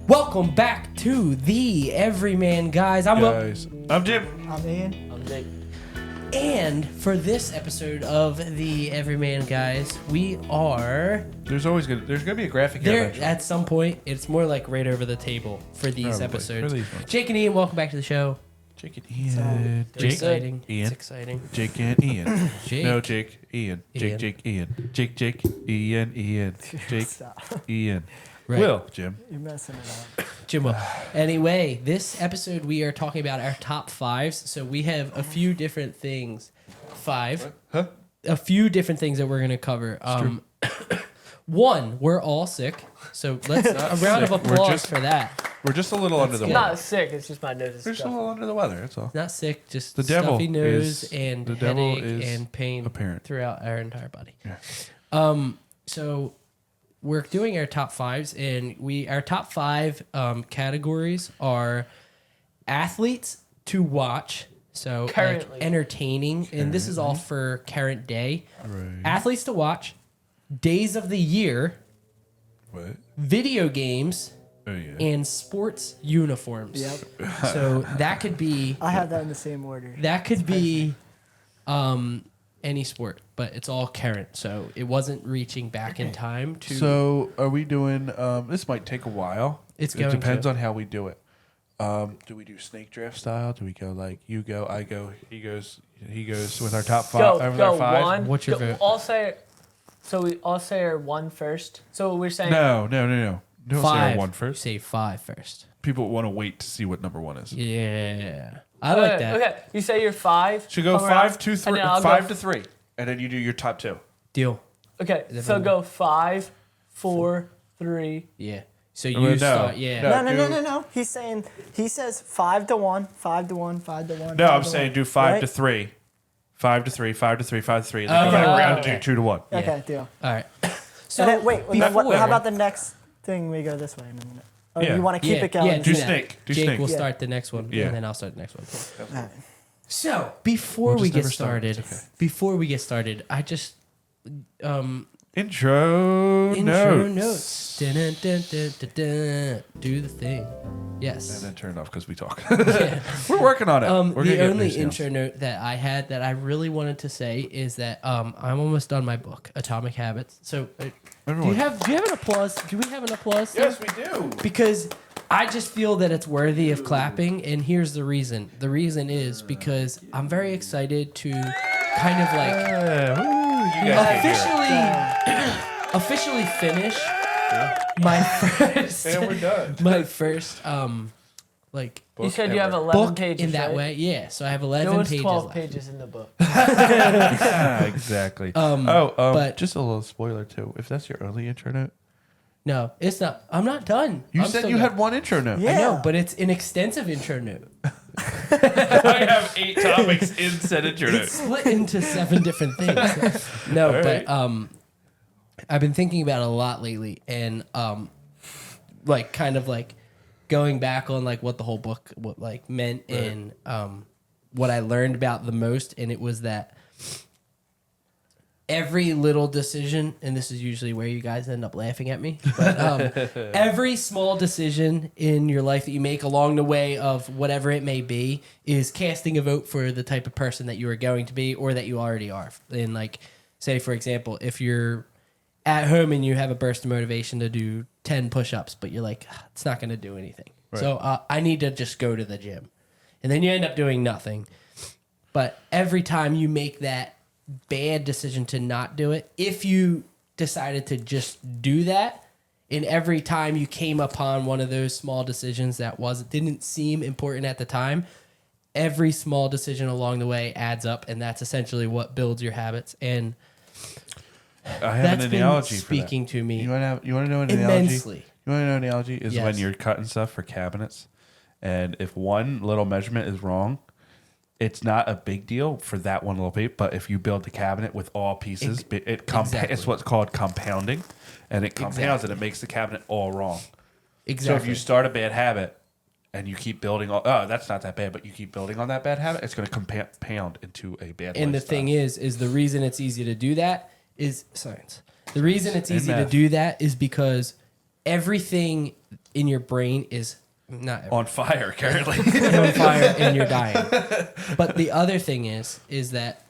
Welcome back to the Everyman Guys. I'm Jim. I'm Ian. I'm Jake. And for this episode of the Everyman Guys, we are There's gonna be a graphic there eventually. at some point. It's more like right over the table for these Probably. episodes. For these ones. Jake and Ian, welcome back to the show. Jake and Ian. It's Jake, exciting. Ian. It's exciting. Jake and Ian. Jake. No, Jake, Ian. Ian. Jake, Ian. Jake, Ian. Jake, Stop. Ian. Right. Will, Jim. You're messing it up. Jim will. Anyway, this episode we are talking about our top fives. So we have a few different things. Huh? A few different things that we're going to cover. One, we're all sick. So let's a round of sick. We're applause just- for that. We're just a little under the good. I'm weather. not sick. It's just my nose is We're just a stuffed. little under the weather. That's all. Not sick, just The devil stuffy nose is- and the devil headache is and pain apparent. throughout our entire body. Yeah. So we're doing our top fives, and our top five categories are athletes to watch. So like Currently. entertaining, and this is all for current day. Right. Athletes to watch, days of the year, What? video games, Oh yeah. and sports uniforms. Yep. So that could be I have that in the same order. that could be any sport, but it's all current. So it wasn't reaching back in time to. So are we doing? This might take a while. It's It going depends to. on how we do it. Do we do snake draft style? Do we go like you go, I go, he goes with our top five? Go, with go, our five? one. What's your go, vote? All say, so we all say our one first. So we're saying No. Don't say our five. one first. Say five first. People want to wait to see what number one is. Yeah, I like that. Okay, you say your five. Should go come 5 around, to and 3, then I'll 5 go, to 3, and then you do your top two. Deal. Okay, Is so everyone- go 5, 4, 3. Yeah. So No, you no, start. Yeah. no. No. He says 5 to 1, 5 to 1, 5 to 1. No, 5 I'm to saying 1. do 5 Right? to 3. 5 to 3, 5 to 3, 5 to 3, and then go Okay. back around Okay. and do 2 to 1. Yeah. Okay, deal. All right. So And then, wait, before, how about the next thing? We go this way in a minute. Or Yeah. you want to keep it going? Yeah, Do that. snake. Do Jake snake. will Yeah. start the next one, Yeah. and then I'll start the next one. All right. So before We'll we just get never start. started, I just Intro notes. Dun, dun, dun, dun, dun, dun. Do the thing. And Yes. then turn it off because we talk. Yeah. We're working on it. We're gonna The get only new sounds. intro note that I had that I really wanted to say is that I'm almost done my book, Atomic Habits. So, do you Everyone. have an applause? Do we have an applause? Yes, we do. Because I just feel that it's worthy of clapping, and here's the reason. The reason is because I'm very excited to kind of like You guys can hear officially finish my first it. And we're done. my first like You said you have ever. 11 book pages. in that right? way. Yeah, so I have There 11 was pages 12 left. pages in the book. Exactly. but- just a little spoiler too. If that's your only intro note, No, it's not. I'm not done. you I'm said still you going. had one intro note. Yeah. I know, but it's an extensive intro note. I have 8 topics in said intro It's split into 7 different things. No, All but right. I've been thinking about it a lot lately, and like kind of like going back on like what the whole book meant and what I learned about the most, and it was that every little decision, and this is usually where you guys end up laughing at me, but every small decision in your life that you make along the way of whatever it may be is casting a vote for the type of person that you are going to be or that you already are. And like, say for example, if you're at home and you have a burst of motivation to do 10 push-ups, but you're like, it's not going to do anything. Right. So I need to just go to the gym. And then you end up doing nothing. But every time you make that bad decision to not do it, if you decided to just do that, and every time you came upon one of those small decisions that didn't seem important at the time, every small decision along the way adds up, and that's essentially what builds your habits. And I have that's an been analogy speaking for to that. me You want to know an analogy? immensely. You want to know an analogy is Yes. when you're cutting stuff for cabinets, and if one little measurement is wrong, it's not a big deal for that one little piece. But if you build the cabinet with all pieces, Exactly. it's what's called compounding, and it compounds Exactly. and it makes the cabinet all wrong. Exactly. So if you start a bad habit and you keep building on, that's not that bad, but you keep building on that bad habit, it's going to compound into a bad. And the lifestyle. thing is the reason it's easy to do that is science. The reason it's And easy to math. do that is because everything in your brain is not On fire currently. on fire and you're dying. But the other thing is that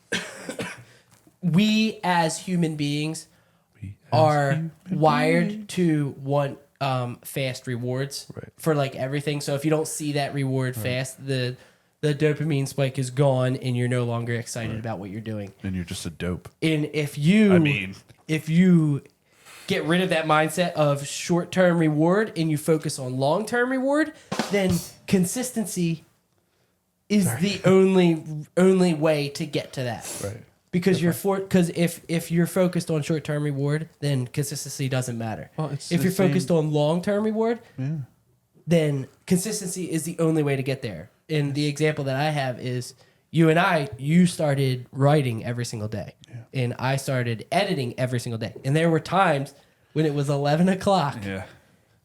we as human beings are wired to want fast rewards Right. for like everything. So if you don't see that reward fast, the dopamine spike is gone and you're no longer excited about what you're doing. And you're just a dope. And if you I mean, get rid of that mindset of short-term reward and you focus on long-term reward, then consistency is the only way to get to that. right. Because if you're focused on short-term reward, then consistency doesn't matter. Well, it's if the you're focused same- on long-term reward, Yeah. then consistency is the only way to get there. And the example that I have is you started writing every single day. Yeah. And I started editing every single day. And there were times when it was 11 o'clock Yeah.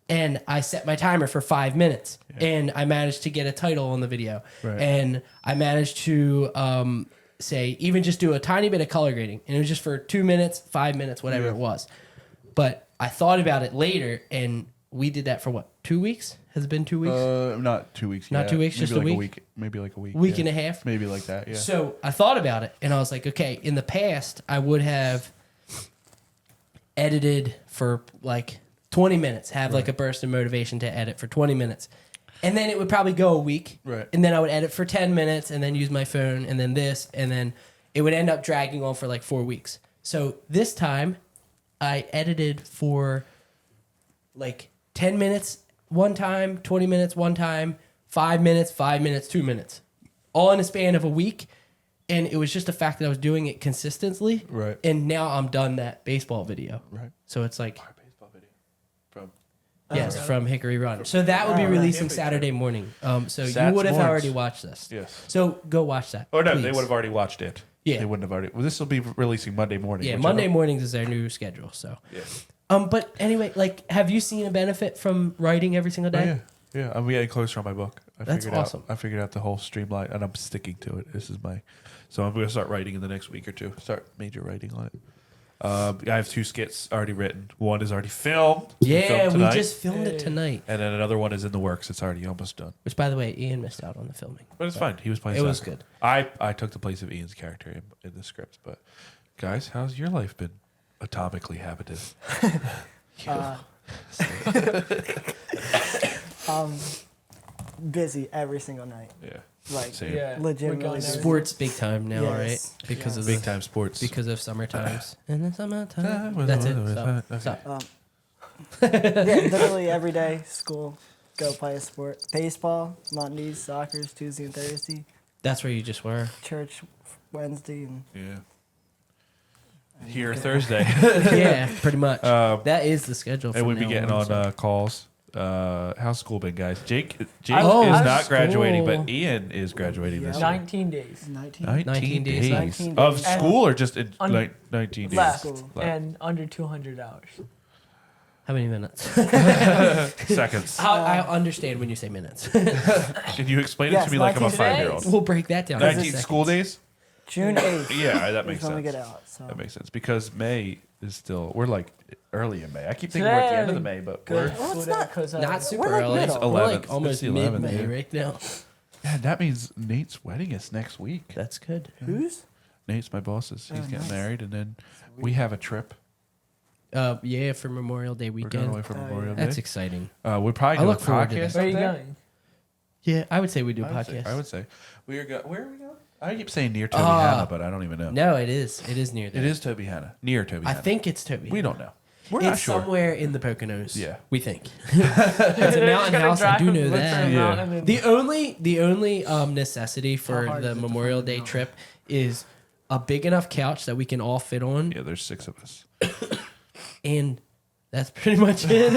and I set my timer for 5 minutes and I managed to get a title on the video. Right. And I managed to say, even just do a tiny bit of color grading. And it was just for 2 minutes, 5 minutes, whatever it was. But I thought about it later and we did that for what, 2 weeks? Has it been 2 weeks? Not 2 weeks. Not yet. 2 weeks, Maybe just a like week? Maybe like a week. Week and a half? Maybe like that. Yeah. So I thought about it and I was like, okay, in the past, I would have edited for like 20 minutes, have like a burst of motivation to edit for 20 minutes. And then it would probably go a week. Right. And then I would edit for 10 minutes and then use my phone and then this. And then it would end up dragging on for like 4 weeks. So this time I edited for like 10 minutes one time, 20 minutes one time, 5 minutes, 2 minutes. All in a span of a week. And it was just the fact that I was doing it consistently. Right. And now I'm done that baseball video. Right. So it's like, Baseball video from yes, from Hickory Run. So that would be releasing Saturday morning. So you Sats would have mornings. already watched this. Yes. So go watch that. Oh no, please. they would have already watched it. Yeah. They wouldn't have already. Well, this will be releasing Monday morning. Yeah, which I Monday don't- mornings is their new schedule. So, Yeah. But anyway, like, have you seen a benefit from writing every single Oh, day? yeah. Yeah, I'm getting closer on my book. That's awesome. I figured out the whole streamline, and I'm sticking to it. This is so I'm going to start writing in the next week or two. Start major writing on it. I have 2 skits already written. One is already filmed. Yeah, filmed we tonight, just filmed it tonight. and then another one is in the works. It's already almost done. Which, by the way, Ian missed out on the filming. But it's fine. He was playing. It was soccer. good. I took the place of Ian's character in the script. But guys, how's your life been? Atomically habited. Busy every single night. Yeah. Like, Same. Yeah. legitimately We're going busy. Sports big time now, Yes. right? Because of Big the, time sports. because of summer times. In the summertime. well, That's it. well, Stop. okay. Stop. Yeah, literally every day, school, go play a sport. Baseball, Mondays, soccer, Tuesday and Thursday. That's where you just were. Church, Wednesday, and Yeah. Here Thursday. Yeah, pretty much. Um, That is the schedule. And from we'll be now getting on, on so. calls. How's school been, guys? Jake Oh, is how's not graduating, school? but Ian is graduating this Yeah. year. 19 days 19. 19 days. days. 19 Of days. school or just in, Un- 19 days? left School. and under 200 hours. How many minutes? Seconds. I understand when you say minutes. Can you explain it Yes, to me like I'm a 19 5-year-old? days. We'll break that down. in 19 seconds. school days? June 8th. Yeah, that is makes when we sense. get out. So. That makes sense because May is still, we're like early in May. I keep thinking we're at the end of the May, but we're, Good. Well, it's School day, not- 'cause, Not super We're like early. middle. We're 11th. like almost It's the 11th, mid-May yeah. right now. yeah, that means Nate's wedding is next week. That's good. Who's? Nate's my boss's. He's Oh, getting nice. married, and then we have a trip. Yeah, for Memorial Day We're going away weekend. for Oh, Memorial That's Day. exciting. We're probably I going look to forward to podcast. that. Where are you up there. going? Yeah, I would say we do a I would say- podcast. I would say we are going. Where are we going? I keep saying near Toby Ah. Hannah, but I don't even know. No, it is. It is near there. It is Toby Hannah. Near Toby I Hannah. think it's Toby. We don't know. We're It's not sure. somewhere in the Poconos. Yeah. we think. It's a mountain house. I do know that. Yeah. The only necessity for hard the is it to Memorial find a Day mountain? trip is a big enough couch that we can all fit on, Yeah, there's 6 of us. and that's pretty much it.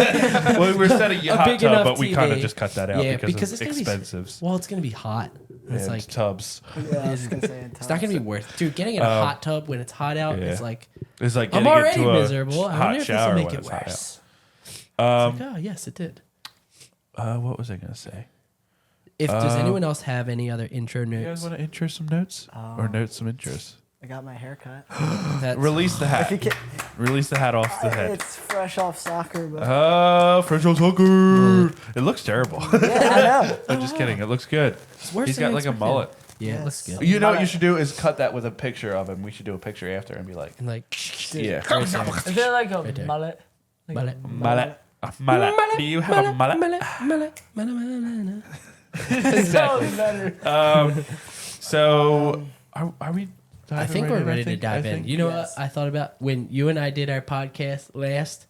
Well, we're setting a A hot big tub, enough but we kind of TV. just cut that out Yeah, because, because of it's gonna be- expensive. Well, it's gonna be hot. It's and like tubs. Yeah, I was gonna say it's not gonna be worth. Dude, getting in a hot tub when it's hot out is yeah. like It's like I'm getting already into a miserable. I hot wonder if this will shower make when it it's hot worse. out. It's like, oh yes, it did. What was I gonna say? If does anyone else have any other intro You guys notes? want to intro some notes or note some intros? I got my hair cut. That's Release the hat. If you can, Release the hat off the head. It's fresh off soccer, but French old soccer. It looks terrible. yeah, I know. I'm just kidding. It looks good. worse He's than got like a expected. mullet. Yeah, it looks good. You know what you should do is cut that with a picture of him. We should do a picture after and be like, And like, yeah. right there. Is there like a Right there. mullet? Mullet. Mullet. Mullet. Do you have a mullet? Mullet. Exactly. So, are we? I think we're ready to dive in. You know what I thought about when you and I did our podcast last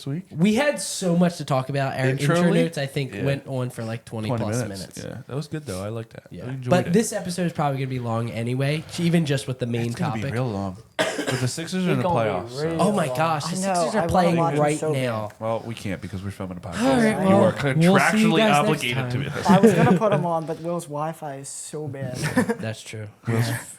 week? We had so much to talk about. Our intro Intro-ly? notes, I think, Yeah. went on for like 20 plus minutes. Yeah, that was good though. I like that. Yeah. I enjoyed But it. this episode is probably going to be long anyway, even just with the main It's gonna topic. be real long. With the Sixers in the gonna be playoffs. real- so- Oh my gosh, the I know, Sixers I are wanna playing watch them right so bad. now. Well, we can't because we're filming a podcast. All right, you well, are we'll see you contractually guys next obligated to time. it. I was gonna put them on, but Will's Wi-Fi is so bad. That's true.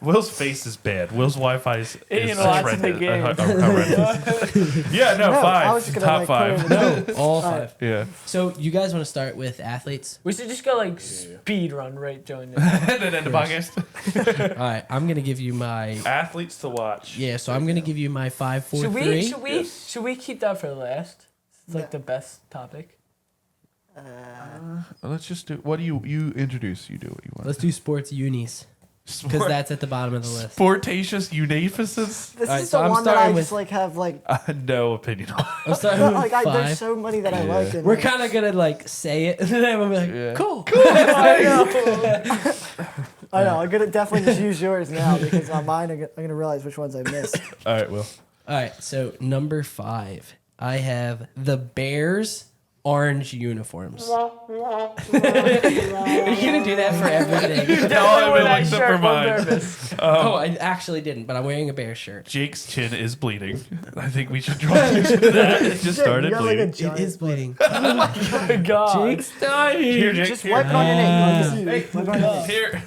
Will's face is bad. Will's Wi-Fi is Ain't watching the horrendous. game. Horrendous. Yeah, no, No, five. I was just gonna, Top like, five. put it No, all five. Yeah. So you guys want to start with athletes? We should just go like speed run right join it. And then end the podcast. All right, I'm going to give you my Athletes to watch. yeah. So I'm going to give you my 5, 4, 3. Should we keep that for last? It's like Yeah. the best topic. Let's just do. What do you introduce? You do what you want. Let's do sports unis because that's at the bottom of the list. Sportaceous unificus. This Alright, is so the I'm one that I starting just with- like have like. No opinion on. I'm starting No, with like five. there's so many that I Yeah. like. And We're like, kind of gonna like say it, and then I'm gonna be like, Yeah. cool. I know. I'm gonna definitely just use yours now because on mine I'm gonna realize which ones I missed. All right, Will. All right, so number 5, I have the Bears orange uniforms. Are you gonna do that for everything? No, I would like them for mine. Nervous. Oh, I actually didn't, but I'm wearing a Bears shirt. Jake's chin is bleeding. I think we should draw attention to that. It just You started got, like, a bleeding. It is bleeding. Oh God. Jake's dying. Here, Jake. Just here. wipe it on your name. Hey, Wipe it on your name. Here.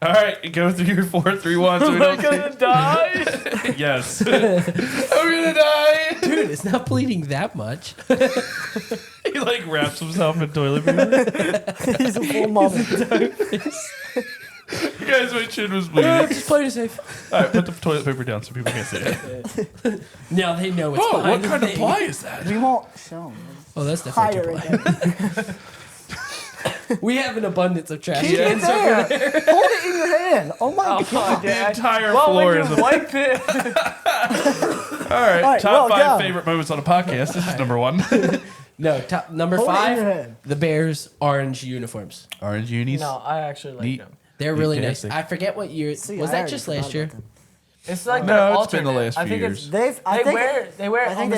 All right, go through your 4, 3, 1. So we Am I don't gonna die? Yes. I'm gonna die. Dude, it's not bleeding that much. He like wraps himself in toilet paper. He's a full mom. You guys, my chin was bleeding. Just play it safe. All right, put the toilet paper down so people can't see it. Now they know it's Oh, behind what the kind of thing. ply is that? We won't show him. Oh, that's Hide definitely it right ply. there. We have an abundance of trash Keep it cans over there. there. Hold it in your hand. Oh my Oh, god. The entire Well, floor when is you a... wipe it. All right, All right, top well, 5 go. favorite moments on a podcast. This is number 1. No, number Hold it in 5, your hand. the Bears orange uniforms. Orange unis. No, I actually like Neat. them. They're really nice. Fantastic. I forget what year. See, was I that already just forgot last year? about them. It's like No, their it's been the alternate. last I few think years. it's I they think wear it I think they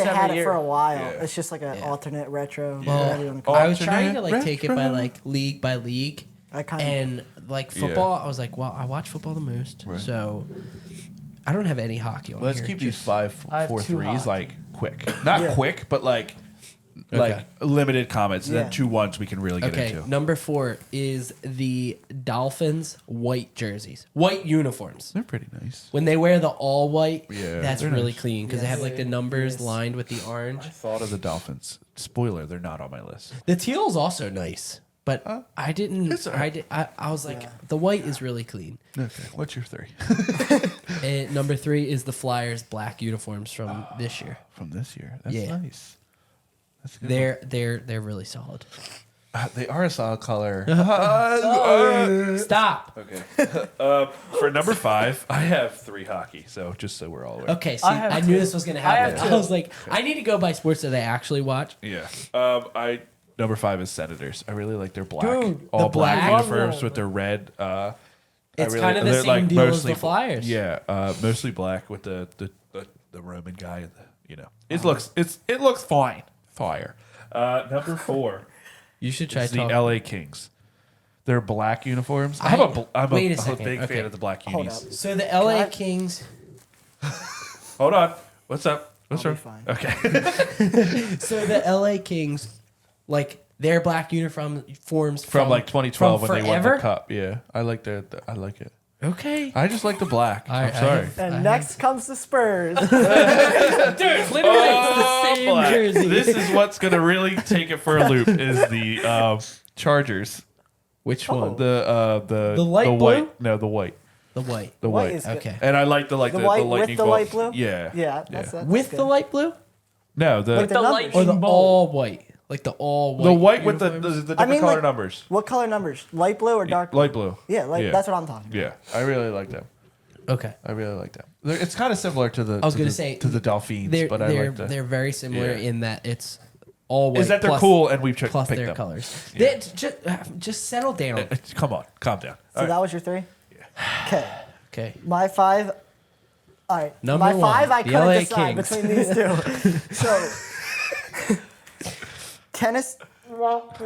almost had every it year. for a while. Yeah. It's just like an Yeah. alternate retro. Well, whatever you wanna call I it. was trying to like Alternate take it by retro. like league by league, I kind of. and like football, I was like, well, I watch football the most, Right. so I don't have any hockey on Let's here. keep these Just- 5, I have 4, 2 3s hockey. like quick. Not Yeah. quick, but like Okay. limited comments. And Yeah. then 2 ones we can really get Okay, into. number 4 is the Dolphins white jerseys, white uniforms. They're pretty nice. When they wear the all white, Yeah, that's they're really nice. clean because they have like the numbers Yes. lined with the orange. I thought of the Dolphins. Spoiler, they're not on my list. The teal is also nice, but I didn't. it's all right. I was like, the white is really clean. Okay, what's your 3? And number 3 is the Flyers black uniforms from this year. From this year. That's Yeah. nice. That's a good. They're really solid. They are a solid color. Stop. Okay. For number 5, I have 3 hockey. So just so we're all aware. Okay, see, I have I knew two. this was gonna I have happen. I, two. was like, I need to go by sports that I actually watch. Yeah. Number 5 is Senators. I really like their black, Dude, all the black black? uniforms Love with their red. It's kind of the they're, same deal as mostly the Flyers. Yeah, mostly black with the Roman guy. And it looks fine. Fire. Number 4 You should try is the talking. LA Kings. Their black uniforms. I'm Wait a a second. big Okay. fan of the black Hold unis. up. So the LA I- Kings. Hold on. What's up? What's I'll wrong? be fine. Okay. So the LA Kings, like their black uniforms From like 2012 from when they won forever? the cup. Yeah, I like I like it. Okay. I just like the black. I- I'm sorry. And next comes the Spurs. Dude, literally it's the same black. jersey. This is what's gonna really take it for a loop. Is the Chargers. Which one? The The light blue? white. No, the white. The white. The White white. is good. Okay. And I like the The white lightning with the bolt. light blue? Yeah. Yeah, that's With good. the light blue No, With the the The numbers. lightning or the bolt. all white, like the all white. the white with the uniforms? different I mean, color like- numbers. What color numbers? Light blue or dark blue? Light blue. Yeah, that's what I'm talking about. Yeah, I really like them. Okay. I really like them. It's kind of similar to the. I was to gonna the- say, to the Delphines, They're but I they're like the. they're very similar Yeah. in that it's all white. Is that they're plus- cool and we've picked plus their them. colors. Yeah. Just settle down. Come on, calm down. So All that right. was your 3? Okay. Okay. My 5. All right. Number my 5, one, I the couldn't LA decide Kings. between these two. So, tennis,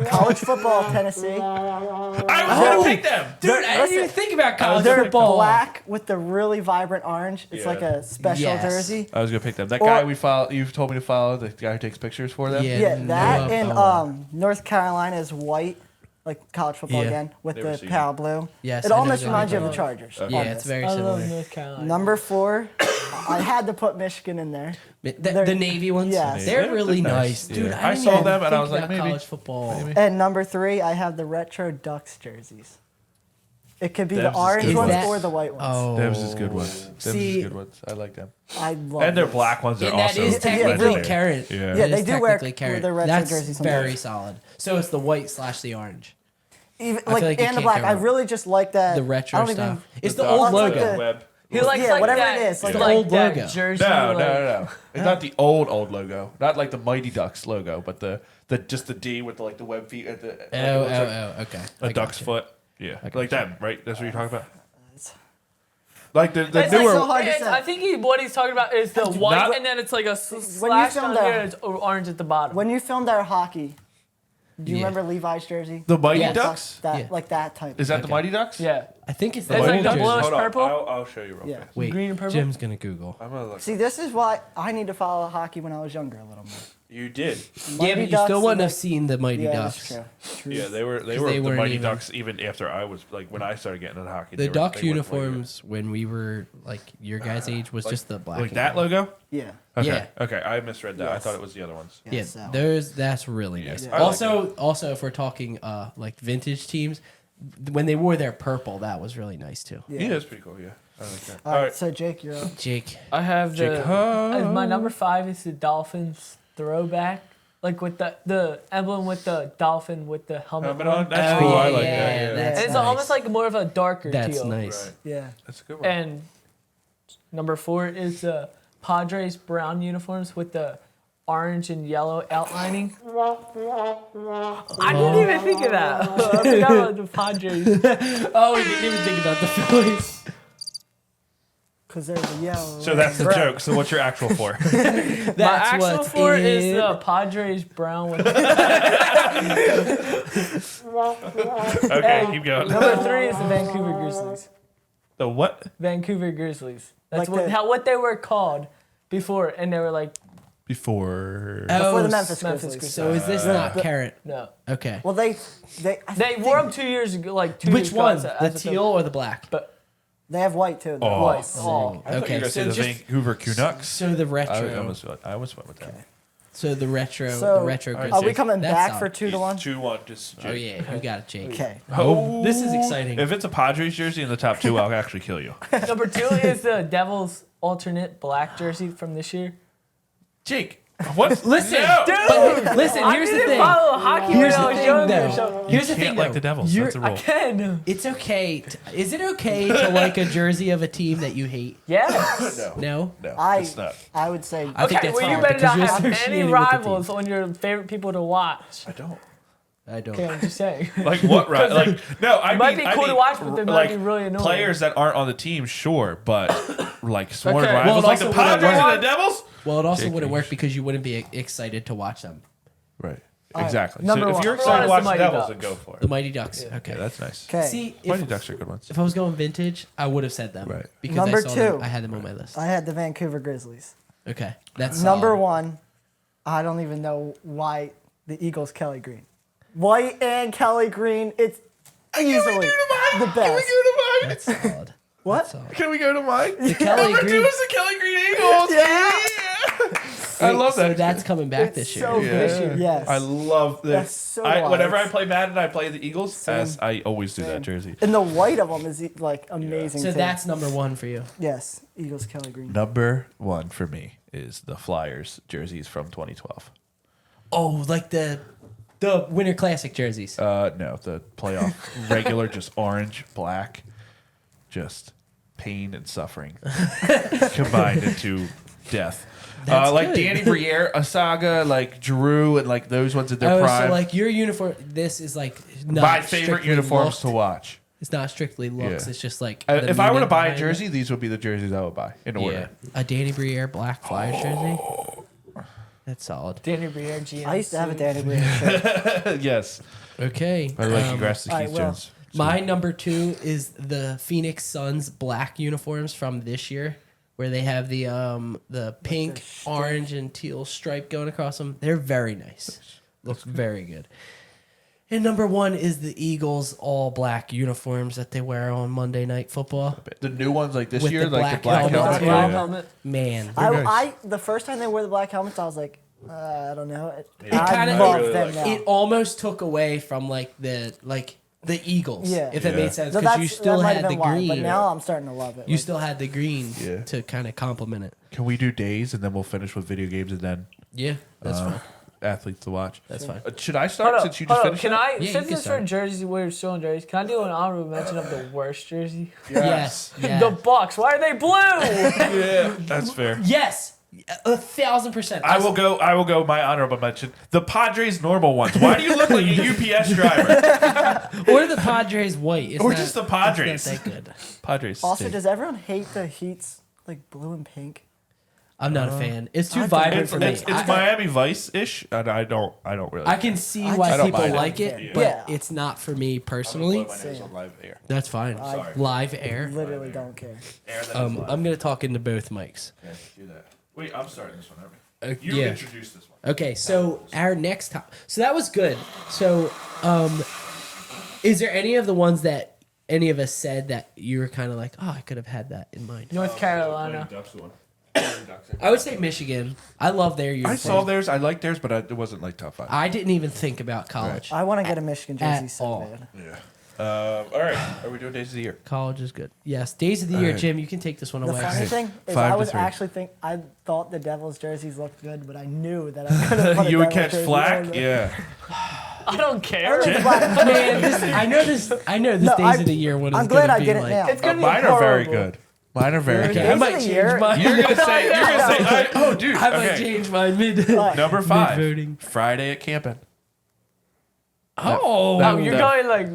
college football, Tennessee. I was gonna pick them. Dude, I didn't even listen, think about college They're football. black with the really vibrant orange. It's Yeah. like a special Yes. jersey. I was gonna pick them. That Or- guy we follow. You've told me to follow. The guy who takes pictures for them. Yeah. Yeah, no, that and oh, North Carolina is white, like college football Yeah. again, with Never the seen pale blue. Yes, it I know almost exactly reminds you of what the you're Chargers. Yeah, on it's this. very I love similar. North Carolina. Number 4, I had to put Michigan in there. The, They're- the navy ones, Yes. they're They're really nice. nice, dude. Yeah. I didn't saw even them and I think was like, about maybe. college football. Maybe. And number 3, I have the retro Ducks jerseys. It could be Them's the is orange good ones ones. or the white ones. Oh, Them's is good ones. Them's See- is good ones. I like them. I love And their those. black ones are and that also. is Yeah, technically really. current. Yeah. Yeah, That they is do wear technically current. their retro That's jerseys sometimes. very solid. So it's the white / the orange. Even, I like, feel like you and the can't black. go I wrong. really just like that. The retro I don't stuff. even- It's the Ducks old I'll with take logo. the- web. He likes Yeah, like whatever that, it is, like like the old that logo. jersey. No, like, no. It's not the old logo. Not like the Mighty Ducks logo, but the just the D with the web feet at the. Okay. A I duck's gotcha. foot. Yeah, I like gotcha. them, right? That's what you're talking about. Like the It's like newer. so hard to it's- say. I think what he's talking about is the white, Not- and then it's like a When you slash filmed down that- here, and it's orange at the bottom. When you filmed our hockey, do you Yeah. remember Levi's jersey? The Mighty Yes. Ducks. That, Yeah. like that type. Is that the Okay. Mighty Ducks? yeah, I think it's the It's old like the jersey. bluish Hold on, purple? I'll show you real Yeah. fast. Wait, green and purple? Jim's gonna Google. I'm gonna look. See, this is why I need to follow hockey when I was younger a little more. You did. Yeah, Mighty but you Ducks still is wouldn't like- have seen the Mighty Yeah, Ducks. that's true. Yeah, they were they the weren't Mighty even- Ducks even after I was like when I started getting into hockey. The they were- Ducks they weren't Mighty uniforms when we were like your guys' age was just the black. Ducks. Like and that white. logo. Yeah. Okay. Yeah. Okay, I misread that. I Yes. thought it was the other ones. Yeah, so- that's really Yeah. nice. Yeah. I like Also, if we're talking like vintage teams, when they wore their purple, that was really nice too. Yeah, that's pretty cool. Yeah, I like that. All right, so Jake, you're up. Jake, I have the Jacob. my number 5 is the Dolphins throwback, like with the emblem with the dolphin with the helmet. Helmet on. on. That's Oh, cool. I yeah, like yeah, that. Yeah, that's It's nice. almost like more of a darker That's teal. nice. Right. Yeah. That's a good one. And number 4 is the Padres brown uniforms with the orange and yellow outlining. I didn't even think of that. I forgot about the Padres. Oh, we didn't even think about the Phillies. Because there's a yellow. So that's the joke. So what's your actual for? That's My actual what's 4 in. is the Padres brown with Okay, keep going. number 3 is the Vancouver Grizzlies. The what? Vancouver Grizzlies. That's Like what they were called before, and they were like, Before. Before the Oh, Memphis Memphis Grizzlies. So is this not current? no. Okay. Well, they I They think wore them 2 years ago, like 2 Which years ago one? as a- The as a teal or the black? But they have white too. Oh. white. Oh, Oh. I thought you were okay. gonna say So the just Vancouver Canucks. so the I retro. almost went with that. So the retro. So, the retro. are Are we Grizzlies. coming That's back solid. for 2-1? 2-1. Just. Oh yeah, you got it, Jake. Okay. Oh, this is exciting. If it's a Padres jersey in the top 2, I'll actually kill you. number 2 is the Devils alternate black jersey from this year. Jake, what? Listen, No! but listen. I Here's the didn't thing. follow hockey Here's when I the was thing, younger. though. So Here's the Can't thing, like though. the Devils. You're- That's a I rule. can. It's okay. Is it okay to like a jersey of a team that you hate? Yes. No, No. no, I it's not. I would say I think Okay, that's well, you hard better because not you're have any associated with the team. rivals on your favorite people to watch. I don't. I don't. Okay, I'm just saying. Like what? Right? Like no. I might mean, be cool I to mean, watch, but they might like be really annoying. players that aren't on the team, sure, but like sworn Okay. rivals, Well, it like the also wouldn't Padres work. and the Devils. Well, it also Jake wouldn't work Reeves. because you wouldn't be excited to watch them. Right. right. Exactly. Number So if one. you're Number one excited to is watch the the Mighty Devils, Ducks. then go for it. The Mighty Ducks. Okay. Yeah, that's nice. okay. See, Mighty if, Ducks are good ones. if I was going vintage, I would have said them. Right. Because Number I saw them, 2. I had them on my list. I had the Vancouver Grizzlies. Okay. That's Number solid. 1, I don't even know why the Eagles Kelly Green. White and Kelly Green, it's easily the best. That's solid. What? That's solid. Can we go to mine? The Kelly Number 2 Green. is the Kelly Green Eagles. Yeah. I love So that. that's coming back this year. So vicious. Yes. I love this. That's so Whenever wise. I play Madden, I play the Eagles. Same. As I always do that Same. jersey. And the white of them is like amazing. So too. that's number one for you. yes, Eagles Kelly Green. Number one for me is the Flyers jerseys from 2012. Oh, like the Winter Classic jerseys. No, the playoff regular, just orange, black, just pain and suffering combined into death. That's Like good. Danny Briere, Asaga, like Drew, and like those ones in their Oh, prime. so like your uniform. This is like not my favorite strictly uniforms looked. to watch. It's not strictly looks. Yeah. It's just like If I were to meaning buy a behind jersey, these would be the jerseys I would buy in it. order. a Danny Briere black Flyers jersey. That's solid. Danny Briere, GM. I used to have a Danny Green shirt. Yes. Okay. By the way, congrats to I Keith will. Jones. My number two is the Phoenix Suns black uniforms from this year, where they have the pink, orange, and teal stripe going across them. They're very nice. Looks very good. And number one is the Eagles all black uniforms that they wear on Monday Night Football. The new ones like this With year, the like the black black helmet. helmet. Black Yeah. helmet. Man, I the first time they wore the black helmets, I was like, I don't know. I kinda- love really them like now. it almost took away from the Eagles. Yeah. If that Yeah. made sense, So because you still that might had have the been why, green. but now I'm starting to love it. You Like, still had the green Yeah. to kind of complement it. Can we do days and then we'll finish with video games and then Yeah, that's fine. athletes to watch? That's fine. Should I start Hold since up, you just hold up. finished? Can that? I, Yeah, you since can it's for start. jerseys, we're still in jerseys, can I do an honorable mention of the worst jersey? Yes. Yeah. The Bucks. Why are they blue? Yeah, that's fair. Yes. 1,000%. I will go. My honorable mention: the Padres normal ones. Why do you look like a UPS driver? Or the Padres white. It's Or not- just the it's Padres. not that good. Padres. also, stink. does everyone hate the Heat's like blue and pink? I'm not a fan. It's too I think vibrant It's, for me. it's Miami Vice ish, and I don't really. I can see I why don't people mind it. like it, Yeah. but Yeah. it's not for me personally. live air. That's fine. Sorry. Live air. Literally don't care. I'm gonna talk into both mics. Okay, do that. Wait, I'm starting this one. Aren't we? You Yeah. introduce this one. Okay, so our next top. So that was good. So, is there any of the ones that any of us said that you were kind of like, oh, I could have had that in mind? North Carolina. I would say Michigan. I love their I uniforms. saw theirs. I liked theirs, but it wasn't like top five. I didn't even think about college. I want to get a Michigan jersey At so all. bad. Yeah. All right. Are we doing days of the year? College is good. Yes, days of the year, right. Jim. You can take this one The away. funny thing is, 5 I to was 3. actually I thought the Devils jerseys looked good, but I knew that I could have. You would catch flack. Yeah. I don't care. Man, I know this No, days of the year one is I'm glad gonna I be did it like, now. It's gonna be Mine are very horrible. good. Mine are very Okay, good. I Days might of the change year? mine. You're gonna say. Oh, dude. I might Okay. change mine mid. Number 5. Mid-voting. Friday at camping. Oh, that- Oh, you're going like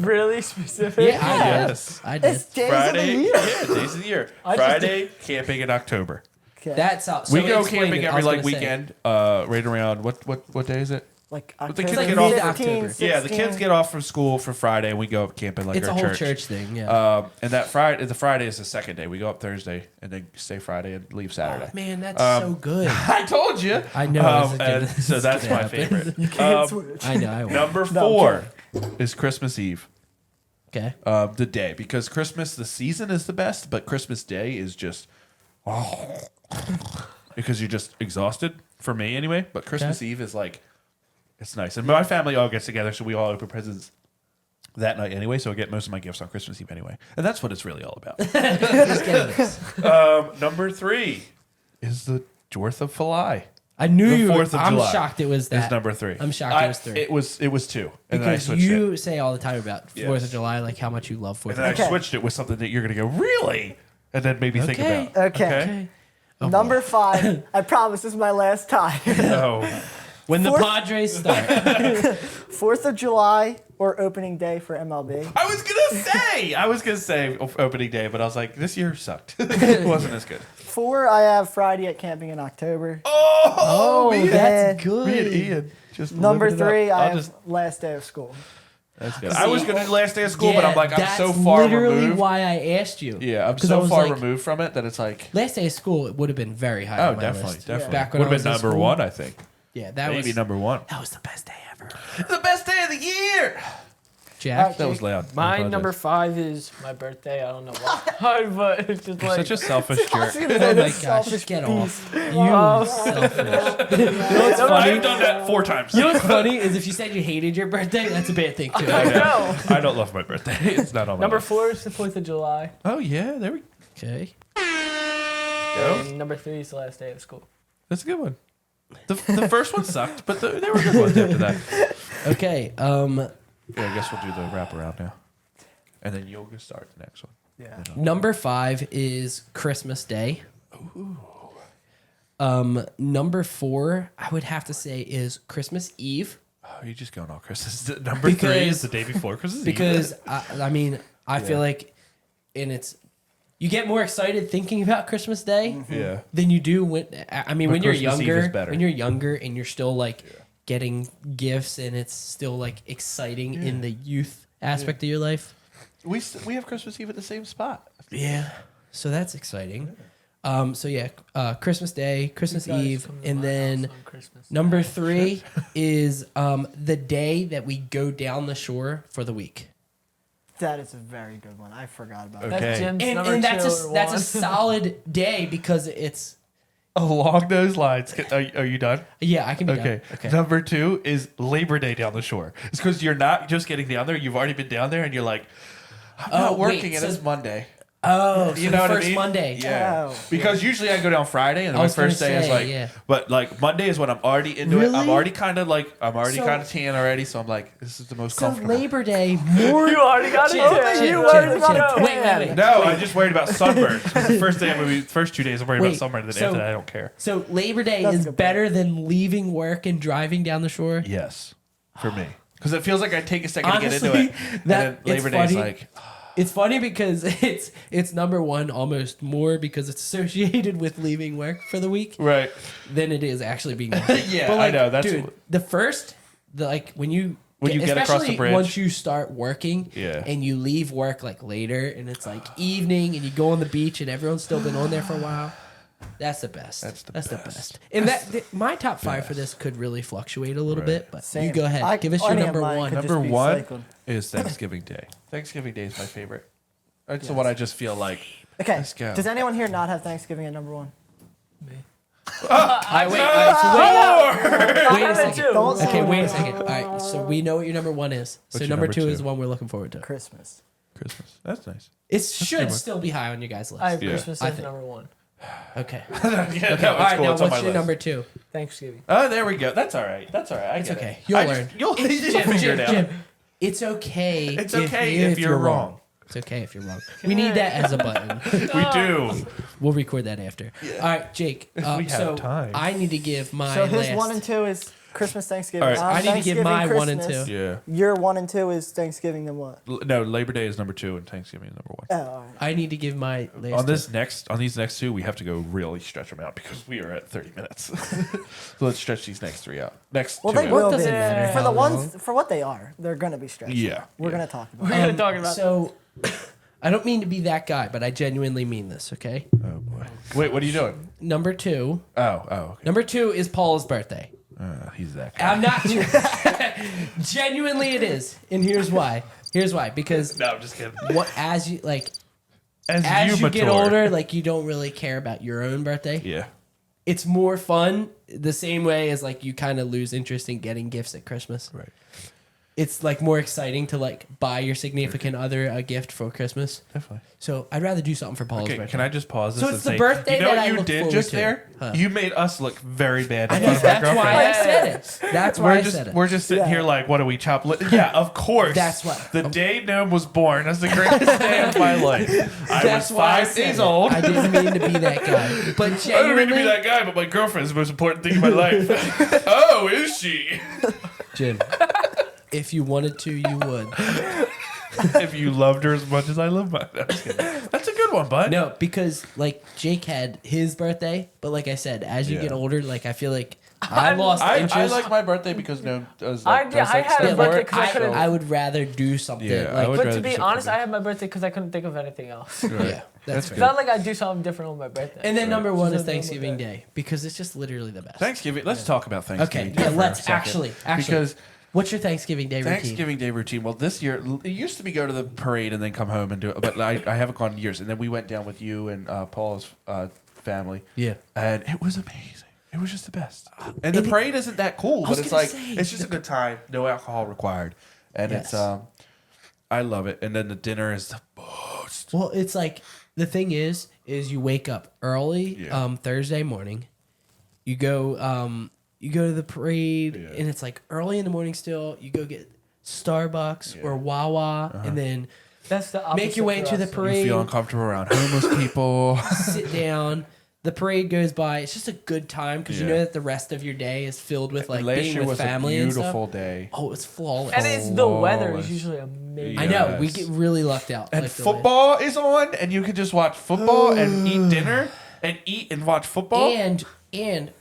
really specific. yeah, I did. Yes. I did. It's days Friday. of the year. Yeah, days of the year. I just Friday camping in October. Okay. That's how. So We go explain camping it. I every was like gonna say. weekend. Right around what day is it? like the October kids like get off- 15, October. Yeah, the kids 16. get off from school for Friday, and we go up camping like It's our a whole church. church thing. Yeah. And that Friday is the second day. We go up Thursday and then stay Friday and leave Saturday. Man, that's so good. I told you. I know. This is and gonna- so this that's is my gonna happen. favorite. You can't switch. I know. I will. Number No, 4 is Christmas Eve. Okay. The day, because Christmas, the season is the best, but Christmas Day is just because you're just exhausted for me anyway. But Christmas Eve is like, it's nice, and my family all gets together, so we all open presents that night anyway. So I get most of my gifts on Christmas Eve anyway, and that's what it's really all about. Just getting this. Number 3 is the 4th of July. I knew The you. 4th of I'm July shocked it was Is that. number 3. I'm shocked it was 3. It was 2, and then I Because switched you it. say all the time about 4th Yes. of July, like how much you love 4th And of then July. I switched it with something that you're gonna go really, and then maybe think Okay. about. Okay. Okay. Oh, Number 5. I promise this is my last time. No. When the 4th Padres start. 4th of July or opening day for MLB. I was gonna say opening day, but I was like, this year sucked. It wasn't as good. 4, I have Friday at camping in October. Oh, me and- that's Me and good. Ian just Number living it up. 3, I I'll have just- last day of school. That's good. I was gonna do last day of school, but Yeah, I'm like, I'm that's so far literally removed. why I asked you. Yeah, I'm 'Cause I so was far like, removed from it that it's like, Last day of school, it would have been very high oh, on my definitely, list. definitely. Back when Would I have was been in number school. 1, I think. Yeah, that Maybe was number 1. That was the best day ever. The best day of the year. Jack. That was loud. I My apologize. number 5 is my birthday. I don't know why, but it's just You're like such a selfish jerk. Oh my gosh, get off. You selfish. You know what's I've funny? done that 4 times. You know what's funny is if you said you hated your birthday, that's a bad thing too. no. I don't love my birthday. It's not on my Number list. 4 is the 4th of July. Oh yeah, there we Okay. go. And number 3 is the last day of school. That's a good one. The first one sucked, but they were good ones after that. Okay. Yeah, I guess we'll do the wraparound now, and then you'll go start the next one. Yeah. Number 5 is Christmas Day. Number 4, I would have to say, is Christmas Eve. Oh, you're just going all Christmas. Number 3 is the day before Christmas Eve. Because I mean, I feel like, and it's you get more excited thinking about Christmas Day Yeah. than you do when But when you're Christmas Eve younger. is better. When you're younger and you're still like getting gifts and it's still like exciting in the youth aspect of your life. We have Christmas Eve at the same spot. Yeah, so that's exciting. So yeah, Christmas Day, Christmas You guys Eve, come to and my then house on Christmas. number 3 is the day that we go down the shore for the week. That is a very good one. I forgot about Okay. that. That's Jim's number And 2 that's or that's a 1. solid day because it's Along those lines, are you done? yeah, I can be Okay. done. Okay. Number 2 is Labor Day down the shore. It's because you're not just getting down there; you've already been down there, and you're like, I'm not wait, working, and so- it's Monday. Oh, so You the know what I first mean? Monday. Yeah. Oh. Because usually I go down Friday, and then I my was gonna first day is say, like, yeah. but like Monday is when I'm already into it. I'm Really? already kind of like, I'm already So- kind of tan already, so I'm like, this is the most So comfortable. Labor Day more. You already got Jim, it. Jim, you Jim, already got Jim. a Wait, tan. wait. No, I'm just worried about sunburn. 'Cause the first day I'm gonna be, first 2 days I'm worried Wait, about sunburn, and then so- after that I don't care. So Labor Day That's a is good better than leaving work and driving down the shore. Yes, for me, because it feels like I take a second Honestly, to get into it, and that- then it's Labor Day is funny. like, It's funny because it's number 1 almost more because it's associated with leaving work for the week right. than it is actually being. Yeah, But, like, I know. That's dude. The first, when you get across the especially bridge. once you start working, Yeah. and you leave work like later, and it's like evening, and you go on the beach, and everyone's still been on there for a while. That's the best. That's the the best. best. And my top 5 for this could really fluctuate a little Right. bit, but Same. you go ahead. Give us your Any of number mine 1. could just Number be 1 cycled. is Thanksgiving Day. Thanksgiving Day is my favorite. That's the one I just feel like. Okay. Let's go. Does anyone here not have Thanksgiving at number 1? Wait a have it second. too. Don't say Okay, wait a it. second. All right, so we know what your number 1 is. So What's your number number 2 2? is the one we're looking forward to. Christmas. Christmas. That's nice. It good should one. still be high on your guys' list. I have Yeah. Christmas I as think- number 1. Okay. Yeah, Okay. no, All it's right. cool. Now, It's on what's my your list. number 2? Thanksgiving. Oh, there we go. That's all right. That's all right. I It's get okay. it. You'll I learn. Just, you'll Jim, figure it out. Jim, it's okay. It's okay if you're wrong. It's okay if you're wrong. We need that as a button. We do. We'll record that after. All right, Jake. we have so time. I need to give my So his last. 1 and 2 is Christmas, Thanksgiving. All right. I need to give Thanksgiving, my 1 and Christmas. 2. Yeah. Your 1 and 2 is Thanksgiving, then what? No, Labor Day is number 2 and Thanksgiving is number 1. Oh, all right. I need to give my last. On these next 2, we have to go really stretch them out because we are at 30 minutes. So let's stretch these next 3 out. Next Well, 2 they out. will does be. it matter For the how ones, for what they are, they're going to be stretched. Yeah. We're Yeah. going to talk about We're it. gonna talk about So, I don't mean to be that guy, but I genuinely mean this. Okay. Oh boy. Wait, what are you doing? Number 2. Oh, okay. Number 2 is Paul's birthday. He's that guy. I'm not. Genuinely, it is, and here's why. Here's why. Because No, I'm just kidding. what as you like As as you get mature. older, like you don't really care about your own birthday. Yeah. It's more fun the same way as like you kind of lose interest in getting gifts at Christmas. Right. It's like more exciting to like buy your significant other a gift for Christmas. Definitely. So I'd rather do something for Paul's Okay, birthday. can I just pause this So and it's the say, birthday you know that what I you look did forward just to. there? Huh. You made us look very bad I in know, front of our that's why girlfriends. I said it. That's why I said it. We're just sitting Yeah. here like, what do we chop? Yeah, of course. That's why- The day Gnome was born is the greatest day of my life. I That's was why I 5 said days it. old. I didn't mean to be that guy, but I don't mean genuinely, to be that guy, but my girlfriend is the most important thing in my life. Oh, is she? Jim. If you wanted to, you would. If you loved her as much as I love mine. I'm just kidding. That's a good one, bud. No, because like Jake had his birthday, but like I said, as you Yeah. get older, like I feel like I lost I interest. like my birthday because Gnome does I like, had a Yeah, birthday like, 'cause I couldn't- I would rather do something. Yeah, I like, would But rather to do be something honest, different. I had my birthday because I couldn't think of anything else. yeah, that's good. good. Felt like I'd do something different on my birthday. And then number 1 is Just a normal Thanksgiving day. Day because it's just literally the best. Thanksgiving. Let's talk about Thanksgiving. Okay, yeah, for a let's second. actually. Because What's your Thanksgiving Day routine? Thanksgiving Day routine. Well, this year it used to be go to the parade and then come home and do it, but I haven't gone in years. And then we went down with you and Paul's family. Yeah. And it was amazing. It was just the best. And the parade isn't that cool, but it's like it's just a good time. No alcohol required, and Yes. it's I love it. And then the dinner is the most. Well, it's like the thing is you wake up early Yeah. Thursday morning. You go to the parade and it's like early in the morning still. You go get Starbucks or Wawa and then That's the make your way opposite into for the us. parade. You feel uncomfortable around homeless people. Sit down. The parade goes by. It's just a good time because you Yeah. know that the rest of your day is filled with like Last being year with was family a and beautiful stuff. day. Oh, it's flawless. And it's the weather Flawless. is usually amazing. I know we Yes. get really lucked out. And like the football is on, and you can just watch football and eat dinner and eat and watch football. and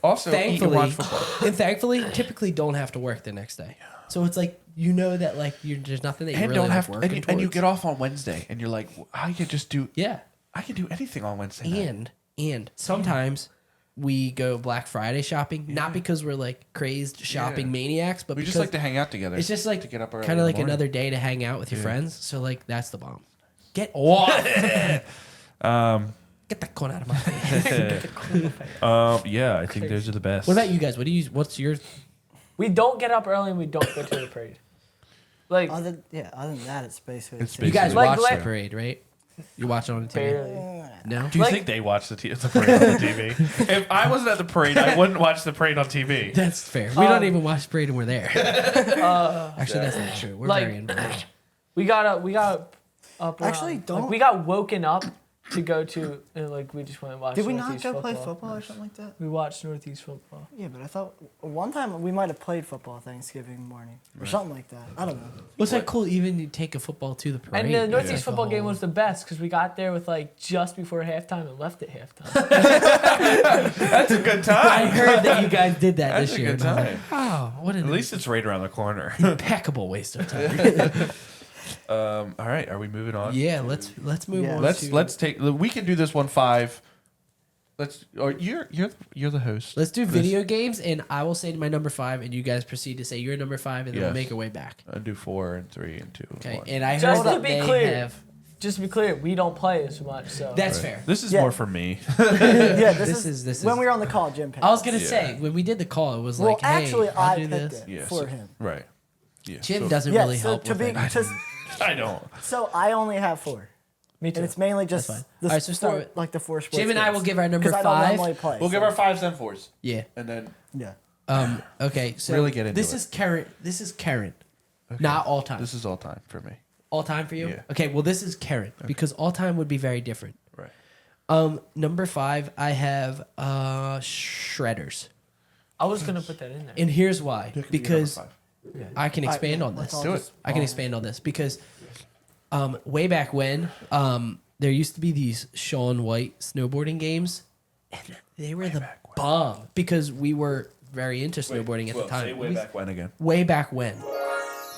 Also eat and thankfully, watch football. and thankfully, typically don't have to work the next day. So it's like you know that like there's nothing that you And really don't have like to, working and you towards. get off on Wednesday, and you're like, I could just do. Yeah, I can do anything on Wednesday. night. and sometimes we go Black Friday shopping, not because we're like crazed shopping Yeah. maniacs, but We because just like to hang out together. it's just like to get up early kind in of the like morning. another day to hang out with your friends. So like that's the bomb. Get off. Get that corn out of my face. Yeah, I think those are the best. What about you guys? What do you? What's your? We don't get up early and we don't go to the parade. Like Other than that, it's basically. It's the same. You guys Like, watch like- the parade, right? You watch it on the TV? barely. No. Do you Like- think they watch the parade on the TV? If I wasn't at the parade, I wouldn't watch the parade on TV. That's fair. We don't even watch the parade and we're there. Actually, that's not true. We're like- very involved. We got up. Actually, around- don't- Like, we got woken up to go to and like we just went and watched. Did we not Northeast go play football or something like that? We watched Northeast football. Yeah, but I thought one time we might have played football Thanksgiving morning or something like that. I don't know. Was that cool? Even you take a football to the parade. And the Northeast Like football game whole- was the best because we got there with like just before halftime and left at halftime. That's a good I time. heard that you guys did that That's this a year. good and I was time. like, oh, what an At least it's right around the corner. impeccable waste of time. All right, are we moving on? Yeah, let's move Yeah. on. Let's take. We can do this 1-5. Or you're the host. Let's do video games, and I will say to my number 5, and you guys proceed to say your number 5, and then we'll Yes. make our way back. I do 4 and 3 and 2. and Okay, 1. and I Just heard to that be they clear. have. Just to be clear, we don't play as much. So That's Right. fair. This is Yeah. more for me. Yeah, This is is- when we were on the call, Jim picked. I was gonna Yeah. say when we did the call, it was well, like, hey, actually, I'll I do picked this. it Yeah, for so- him. Right. Yeah. Jim so- doesn't Yeah, really so help to with be it. just I don't. so I only have 4, me too. and it's mainly just That's fine. the All right, so start sport, with- like the 4 sports. Jim and I will give our number because I don't 5. normally play. We'll so- give our 5s and 4s, Yeah. and then Yeah. Okay. So Really get into this it. is current. This is current. Not all time. this is all time for me. All time for you. Yeah. Okay. Well, this is current because all time would be very different. Right. Number 5, I have shredders, I was gonna put that in there. and here's why. Because Number 5. I can expand on let's this. all Do it. just- I can expand on this because way back when there used to be these Shaun White snowboarding games, and they were the bomb because we were very into snowboarding at the time. Say way back when again. Way back when.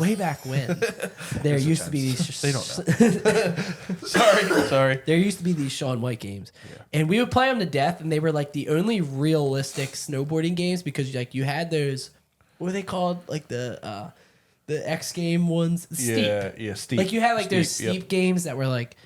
Way back when. There used to be these. They don't know. Sorry. There used to be these Shaun White games, and we would play them to death, and they were like the only realistic snowboarding games because like you had those, what were they called? Like the X game ones. Steep. Yeah, steep. Like you had like those Steep, steep yep. games that were like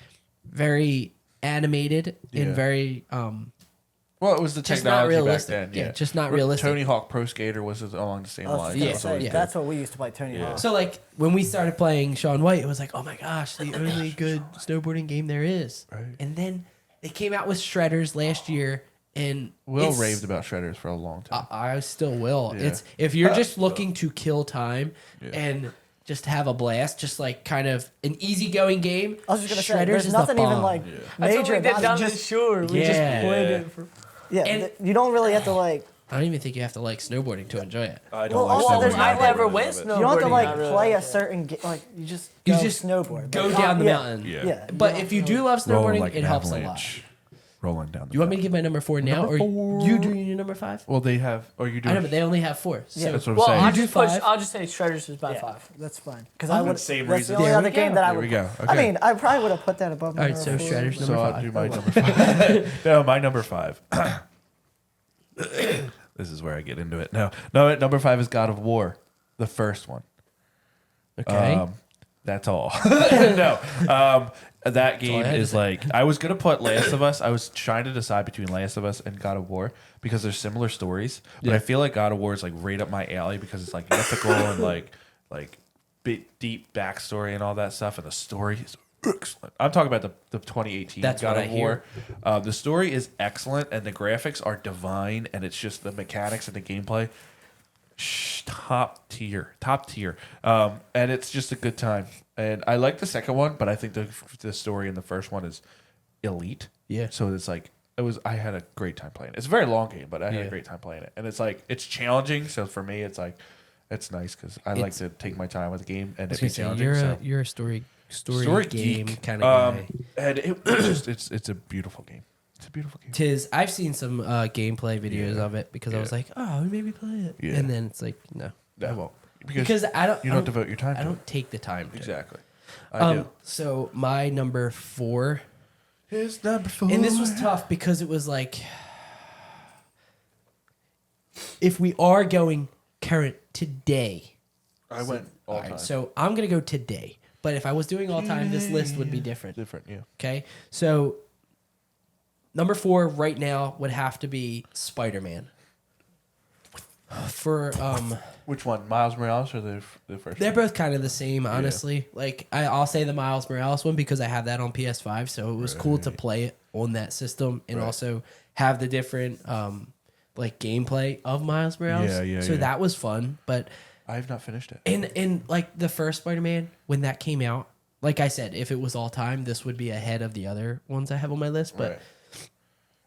very animated and Yeah. very Well, it was the just not technology back realistic. then. Yeah, Yeah, just not realistic. Tony Hawk Pro Skater was along the same I was line. gonna Yeah, say, yeah. that's what we used to play. Tony Hawk. So like when we started playing Shaun White, it was like, oh my gosh, the only good snowboarding game there is. Right. And then they came out with shredders last year, and Will it's- raved about shredders for a long time. I still will. Yeah. It's if you're just looking to kill time Yeah. and just have a blast, just like kind of an easygoing game. I was just gonna say, Shredders there's is nothing the even bomb. like That's what major we did about down it. the Just shore. We just Yeah. played it for. yeah, And- you don't really have to like. I don't even think you have to like snowboarding to enjoy it. I Well, also, Well, there's I not- never really went love it. snowboarding. You don't have to like I really play a like it. certain like you just You go just snowboard. go But down the yeah. mountain. Yeah. Yeah. But if you do love Rolling snowboarding, like it an helps a lot. avalanche. Rolling down the You want me to give my number 4 now, Number or 4. you do your number 5? Well, they have. Or you do. I know, but they only have 4. So Yeah. That's what I'm Well, saying. I'll You do just push. 5? I'll just say Shredders is by Yeah, 5. that's fine. Because I'm I the would. same That's reason. the only There other we game go. that I There would. we go. I Okay. mean, I probably would have put that above. All right, my so number 4, Shredders but- So number I'll 5. do my number 5. No, my number 5. This is where I get into it. No, number 5 is God of War, the first one. Okay. That's all. No. That game had to is say. like, I was going to put Last of Us. I was trying to decide between Last of Us and God of War because they're similar stories. But Yeah. I feel like God of War is like right up my alley because it's like mythical and like big, deep backstory and all that stuff. And the story is excellent. I'm talking about the 2018 That's God what of I War. The story is excellent and the graphics are divine. And it's just the mechanics and the gameplay. Top tier, and it's just a good time. And I like the second one, but I think the story in the first one is elite. Yeah. So it's like I had a great time playing it. It's a very long game, but I had Yeah. a great time playing it. And it's like it's challenging. So for me, it's like it's nice because I like to take my time with the game and it be challenging. You're a story game geek. kind of guy. And it's just it's a beautiful game. It's a beautiful game. Tis. I've seen some gameplay videos Yeah. of it because I Yeah. was like, oh, maybe play it, Yeah. and then it's like, no, I won't because I don't. you I don't devote your time. I to don't take the time. it. To. Exactly. I do. So my number 4, It's number 4. and this was tough because it was like, if we are going current today, I went all time. so I'm gonna go today. But if I was doing all time, this list would be different. Different, yeah. Okay, so number 4 right now would have to be Spider-Man. For Which one, Miles Morales or the first? they're both kind of the same, honestly. Like I'll say the Miles Morales one because I have that on PS5, so it was cool to play it on that system and also have the different like gameplay of Miles Morales. So that was fun, but I have not finished it. in like the first Spider-Man when that came out, like I said, if it was all time, this would be ahead of the other ones I have on my list, but. Right.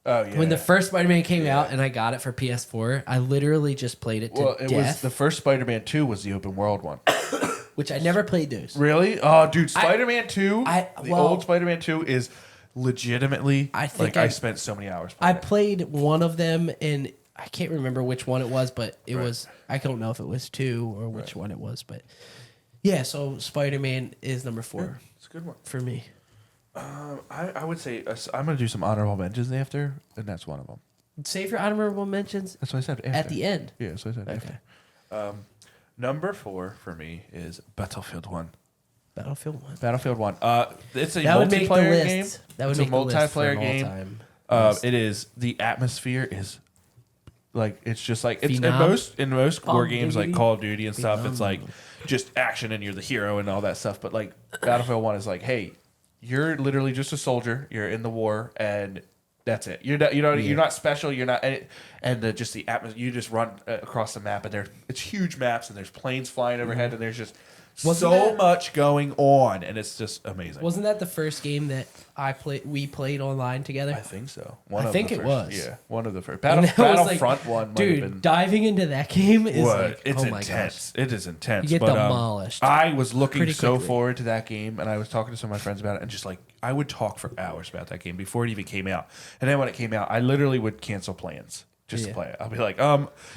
Oh yeah. When the first Spider-Man came out and I got it for PS4, I literally just played it to it was death, the first Spider-Man 2 was the open world one. which I never played those. Really? Oh, dude, Spider-Man 2, the well- old Spider-Man 2 is legitimately I think like I spent so many hours I playing. played one of them, and I can't remember which one it was, but it was, I don't know if it was 2 or which one it was, but yeah, so Spider-Man is number 4 It's a good one. for me. I would say I'm going to do some honorable mentions after, and that's one of them. Save your honorable mentions That's what I said after. at the end. Yeah, that's what I said Okay. after. Number 4 for me is Battlefield 1. Battlefield 1. Battlefield 1. It's a That would make the multiplayer list. game. That would It's make a the list for multiplayer an game. all-time. It is the atmosphere is like it's just like it's Phenom. in most war games like Duty. Call of Duty and stuff. It's like just action and you're the hero and all that stuff. But like Battlefield 1 is like, hey, you're literally just a soldier. You're in the war and that's it. You're not, you're not special. You're not just the atmosphere. You just run across the map and it's huge maps and there's planes flying overhead and there's just much going on and it's just amazing. Wasn't that the first game that we played online together? I think so. I think it was. Yeah, one of the first. And that was like- Battlefront 1 might have Dude, been. diving into that game is What? like, It's oh my intense. gosh. It is intense. You get but, demolished I was looking pretty so quickly. forward to that game, and I was talking to some of my friends about it, and just like I would talk for hours about that game before it even came out. And then when it came out, I literally would cancel plans just to Yeah. play it. I'll be like,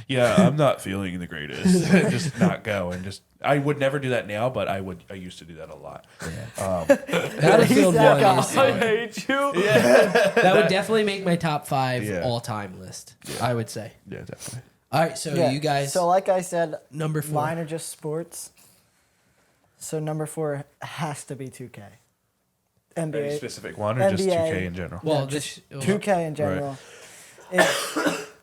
yeah, I'm not feeling the greatest. Just not go and just. I would never do that now, but I would. I used to do that a lot. Battlefield He's that 1 guy. is, I hate you. that would definitely make my top 5 Yeah. all-time list, I would say. Yeah, definitely. All right, so Yeah, you guys, So like I said, number 4. mine are just sports. So number 4 has to be 2K. Any NBA. specific one or just NBA. 2K in general? Well, Yeah, just 2K in general.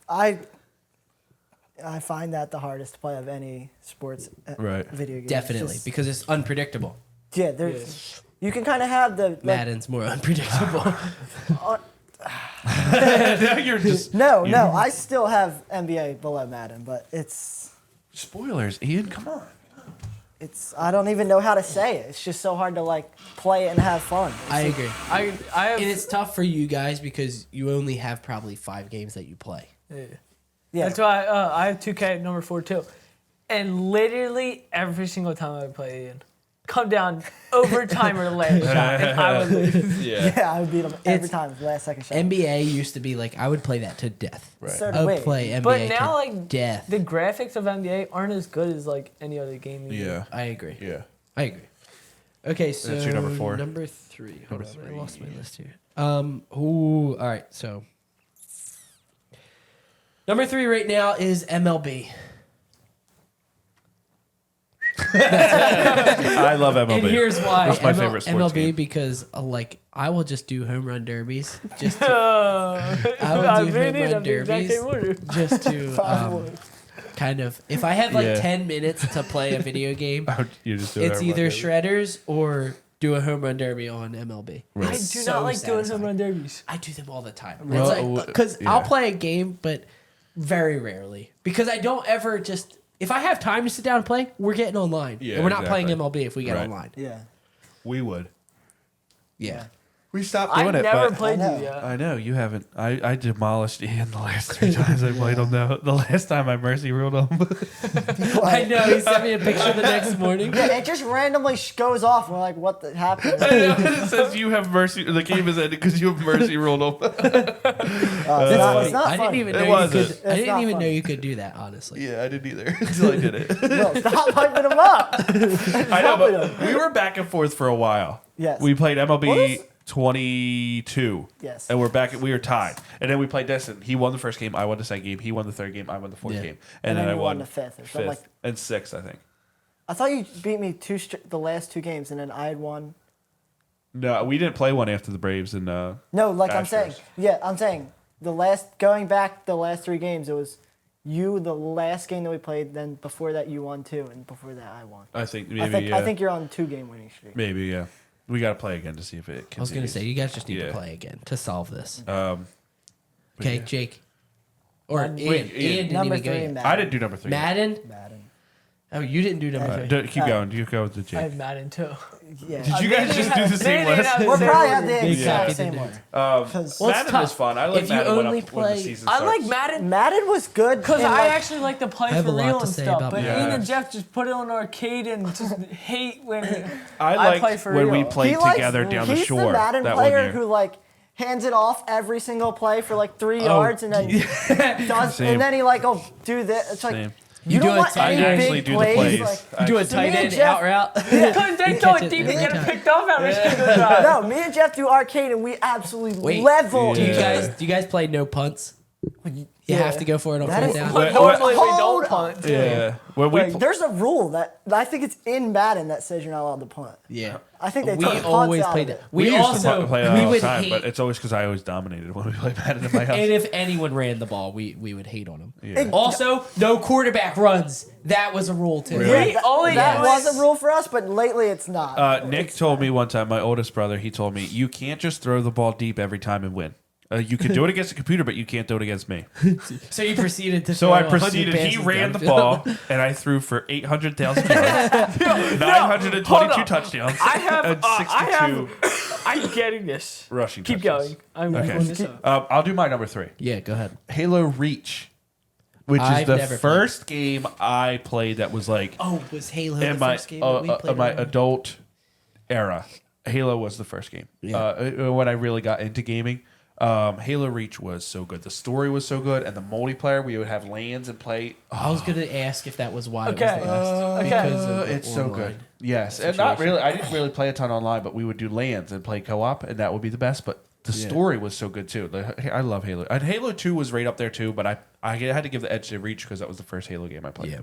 I find that the hardest to play of any sports Right. video game. definitely, Just- because it's unpredictable. yeah, there's you can kind of have the like, Madden's more unpredictable. Now you're just no. I still have NBA below Madden, but it's spoilers. Ian, come on. I don't even know how to say it. It's just so hard to like play it and have fun. I agree. I have. And it's tough for you guys because you only have probably 5 games that you play. Yeah, That's why I have 2K at number 4 too, and literally every single time I play Ian, come down overtime or last shot, and I would lose. yeah, I would beat them every It's- time. Last second shot. NBA used to be like, I would play that to death. Right. So I do we. would play NBA But now, to like, death. The graphics of NBA aren't as good as like any other game. Yeah. I agree. Yeah. I agree. Okay, so That's your number 4. Number 3. Hold Number on, 3. I lost my list here. All right, so number 3 right now is MLB. I love MLB. And here's why. That's my favorite sports MLB game. because like I will just do home run derbies. Just to, I will do home run derbies just to kind of if I have like Yeah. 10 minutes to play a video game, You just do it's it either shredders or do a home run derby on MLB. Right. I do So not like doing satisfying. home run derbies. I do them all the time. Well, Because yeah. I'll play a game, but very rarely. Because I don't ever just if I have time to sit down and play, we're getting online. Yeah, and we're not playing exactly. MLB if we get Right. online. Yeah. We would. Yeah. We stopped I doing it. never but played I know. you yet. I know you haven't. I demolished Ian the last 3 times I played him. Though the last time I mercy ruled him. I know. He sent me a picture the next morning. Yeah, it just randomly goes off. We're like, what happened? It says you have mercy. The game is ended because you have mercy ruled him. It's not I didn't funny. even It know you wasn't. could. I didn't not even know funny. you could do that. Honestly. Yeah, I didn't either until I did it. No, stop hyping him up. I know, but we were back and forth for a while. Yes. We played What MLB is- 22. Yes. And we're back. We were tied. And then we played Destin. He won the first game. I won the second game. He won the third game. I won the fourth Yeah. game. And then I you won the fifth or something like- and sixth, I think. I thought you beat me the last 2 games, and then I had won. No, we didn't play one after the Braves and No, like I'm saying. Astros. Yeah, I'm saying the last 3 games, it was you the last game that we played. Then before that, you won 2, and before that, I won. I think maybe I think you're on 2-game winning streak. maybe yeah. We got to play again to see if it continues. I was gonna say you guys just need Yeah. to play again to solve this. But Okay, yeah. Jake. Or Ian. Ian. Ian didn't Number even go 3, yet. Madden. I didn't do number 3. Madden. Madden. Oh, you didn't do number 3. Keep going. You go with the I Jake. have Madden too. Yeah. Did you guys just do the same list? We'll probably have the Big exact copy same to one. do. 'Cause Well, it's Madden tough. was fun. I like If you Madden when only when the play- season I starts. like Madden Madden was good because and, I like, actually like to play have for a lot real to and say stuff. about But Madden. Ian and Yeah. Jeff just put it on arcade and just hate when I I liked play for when we real. played he likes- together down the he's shore the Madden that one player year. who like hands it off every single play for like 3 yards and then Same. and then he like oh do this. It's like Same. you You don't do want a tight any I end. actually big do the plays. plays. Like, You do a So me tight and end Jeff- out route. because they You throw catch it it deep every and get it time. picked off every single time. no, me and Jeff do arcade and we absolutely Wait, level. Do you Yeah. guys play no punts? You Yeah. have to go for it on That fourth is- down. What- Normally we Hold don't up. punt. too. Yeah. When we Like, there's a rule that I think it's in Madden that says you're not allowed to punt. Yeah. I think they We took punts always out played of that. it. we We used also to play it we all the would time, hate. but it's always because I always dominated when we played Madden in my house. And if anyone ran the ball, we would hate on them. Yeah. Also, no quarterback runs. That was a rule too. Really? We only That do was it- a rule for us, but lately it's not. Nick told me one time, my oldest brother, he told me, you can't just throw the ball deep every time and win. You can do it against a computer, but you can't do it against me. So you proceeded to. So throw I 100 proceeded. He passes ran the downfield. ball, and I threw for 800,000 yards, 922 hold on. touchdowns, I have. and I 62 have. I'm getting this. rushing. Keep touchdowns. going. I'm Okay. pulling this up. I'll do my number 3. Yeah, go ahead. Halo Reach, which is I've the never first game I played that was like Oh, was Halo in the my first game that we played? my on? adult era. Halo was the first game. Yeah. When I really got into gaming. Halo Reach was so good. The story was so good, and the multiplayer we would have LANs and play. I was gonna ask if that was why Okay. it was the best. Okay. Because of the It's so online. good. Yes, and not really. I didn't really play a ton online, but we would do LANs and play co-op, and that would be the best. But the story was so good too. I love Halo. And Halo 2 was right up there too, but I had to give the edge to Reach because that was the first Halo game I played. Yeah,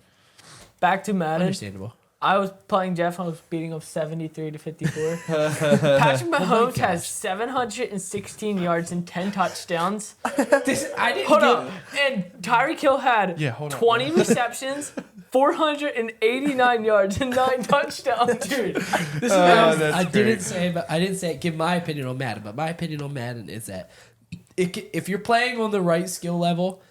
Back to Madden. understandable. I was playing Jeff. I was beating him 73 to 54. Patrick Mahomes has 716 yards and 10 touchdowns. This I didn't Hold get. up. And Tyreek Hill had Yeah, hold on. 20 receptions, 489 yards, and 9 touchdowns. Dude, this is what I, was, that's I great. didn't say give my opinion on Madden, but my opinion on Madden is that if you're playing on the right skill level,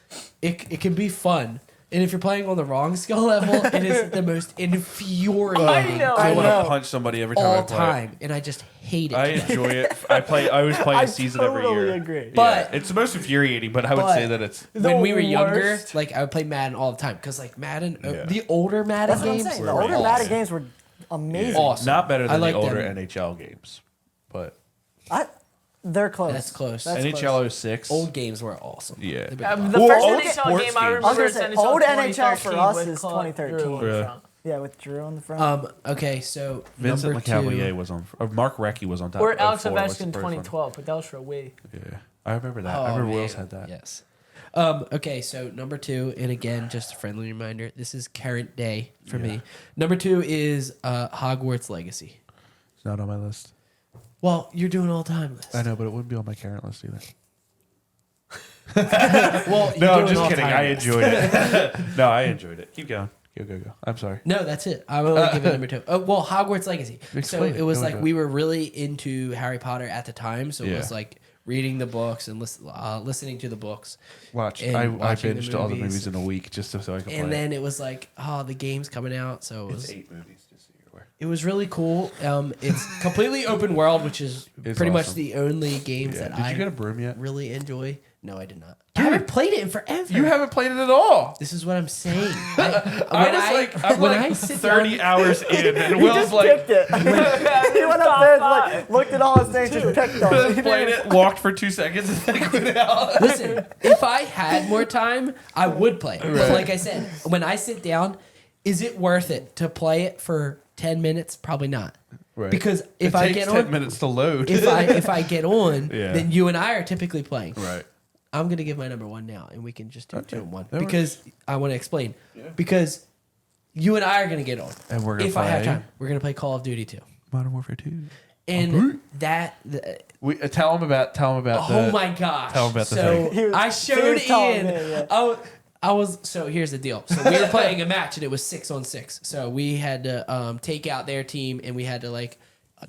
it can be fun. And if you're playing on the wrong skill level, it is the most infuriating I know. I I want know. to punch somebody every time I all play. time, and I just hate it. I enjoy it. I always play a season every year. agree. But- Yeah, it's the most infuriating, but I would but- say that it's when we were younger, worst. like I would play Madden all the time because like Madden, Yeah. the older Madden That's what I'm games, saying. were The older amazing. Madden games were amazing. awesome. not better I than like the older them. NHL games, but They're close. That's close. That's NHL 06. Old games were awesome. Yeah. They've been The awesome. first old NHL sports game I games. remember I was is gonna say, NHL old NHL for 2013 us with is Claude 2013. Drew on the Really? front. Yeah, with Drew on the front. Okay, so Vincent number LeCavalier two. was on. Or Mark Recchi was on top. Or of Alex 04 was the Ovechkin first one. 2012, but that was for a way. Yeah, I remember that. Oh, I remember man. Wills had that. Yes. Okay, so number 2, and again, just a friendly reminder, this is current day for me. Number 2 is Hogwarts Legacy. It's not on my list. Well, you're doing all-time list. I know, but it wouldn't be on my current list either. Well, No, I'm you're doing just kidding. all-time I list. enjoyed it. No, I enjoyed it. Keep going. Go. I'm sorry. No, that's it. I will give it number 2. Well, Hogwarts Legacy. Explain So it. it was Go like on. we were really into Harry Potter at the time. So it Yeah. was like reading the books and listening to the books. Watch. And I watching the binged all the movies. movies in a week just so I could play. And then it was like, the game's coming out. So it it's was 8 movies, just so you're aware. it was really cool. It's completely open world, which is It's pretty much awesome. the only games Yeah. that Did I you get a broom yet? really enjoy. No, I did not. I haven't played it in forever. You haven't played it at all. This is what I'm saying. I'm when like I sit 30 down, hours in, and He Will's just like picked it. He went up there, and, like, looked at all his things, and picked them. He played didn't- it, walked for 2 seconds, and then quit out. listen, if I had more time, I would play it. But Right. like I said, when I sit down, is it worth it to play it for 10 minutes? Probably not. Right. Because if it I takes get 10 on, minutes to load. if I get on, Yeah. then you and I are typically playing. right. I'm gonna give my number 1 now, and we can just do 2 and 1 That because I want to explain. Because you and I are gonna get on, And we're gonna if I have play time, we're gonna play Call of Duty 2, Modern Warfare 2. and We tell them about oh my gosh! tell 'em about the so thing. He was- I he showed was telling Ian. me, yeah. I was so here's the deal. So we were playing a match and it was 6-on-6. So we had to take out their team and we had to like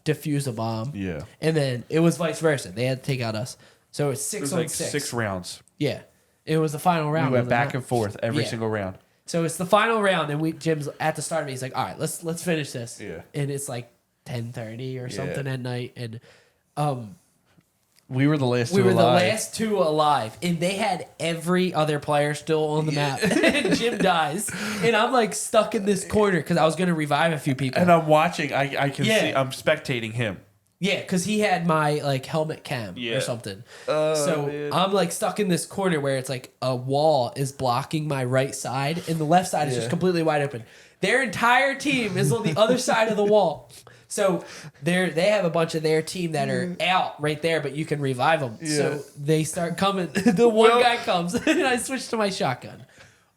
defuse a bomb. Yeah. And then it was vice versa. They had to take out us. So it's It 6 was on like 6. 6 rounds. Yeah. It was the final round. We went of the back match. and forth every Yeah. single round. So it's the final round, and Jim's at the start of it. He's like, "All right, let's finish this." Yeah. And it's like 10:30 or something at night, and We were the last we two were alive. the last 2 alive, and they had every other player still on the map. And Jim dies, and I'm like stuck in this corner because I was gonna revive a few people. And I'm watching. I can Yeah. see. I'm spectating him. Yeah, because he had my like helmet cam Yeah. or something. Oh, So man. I'm like stuck in this corner where it's like a wall is blocking my right side, and the left side is just Yeah. completely wide open. Their entire team is on the other side of the wall. So they have a bunch of their team that are out right there, but you can revive them. Yeah. So they start coming. The one Well- guy comes, and I switch to my shotgun.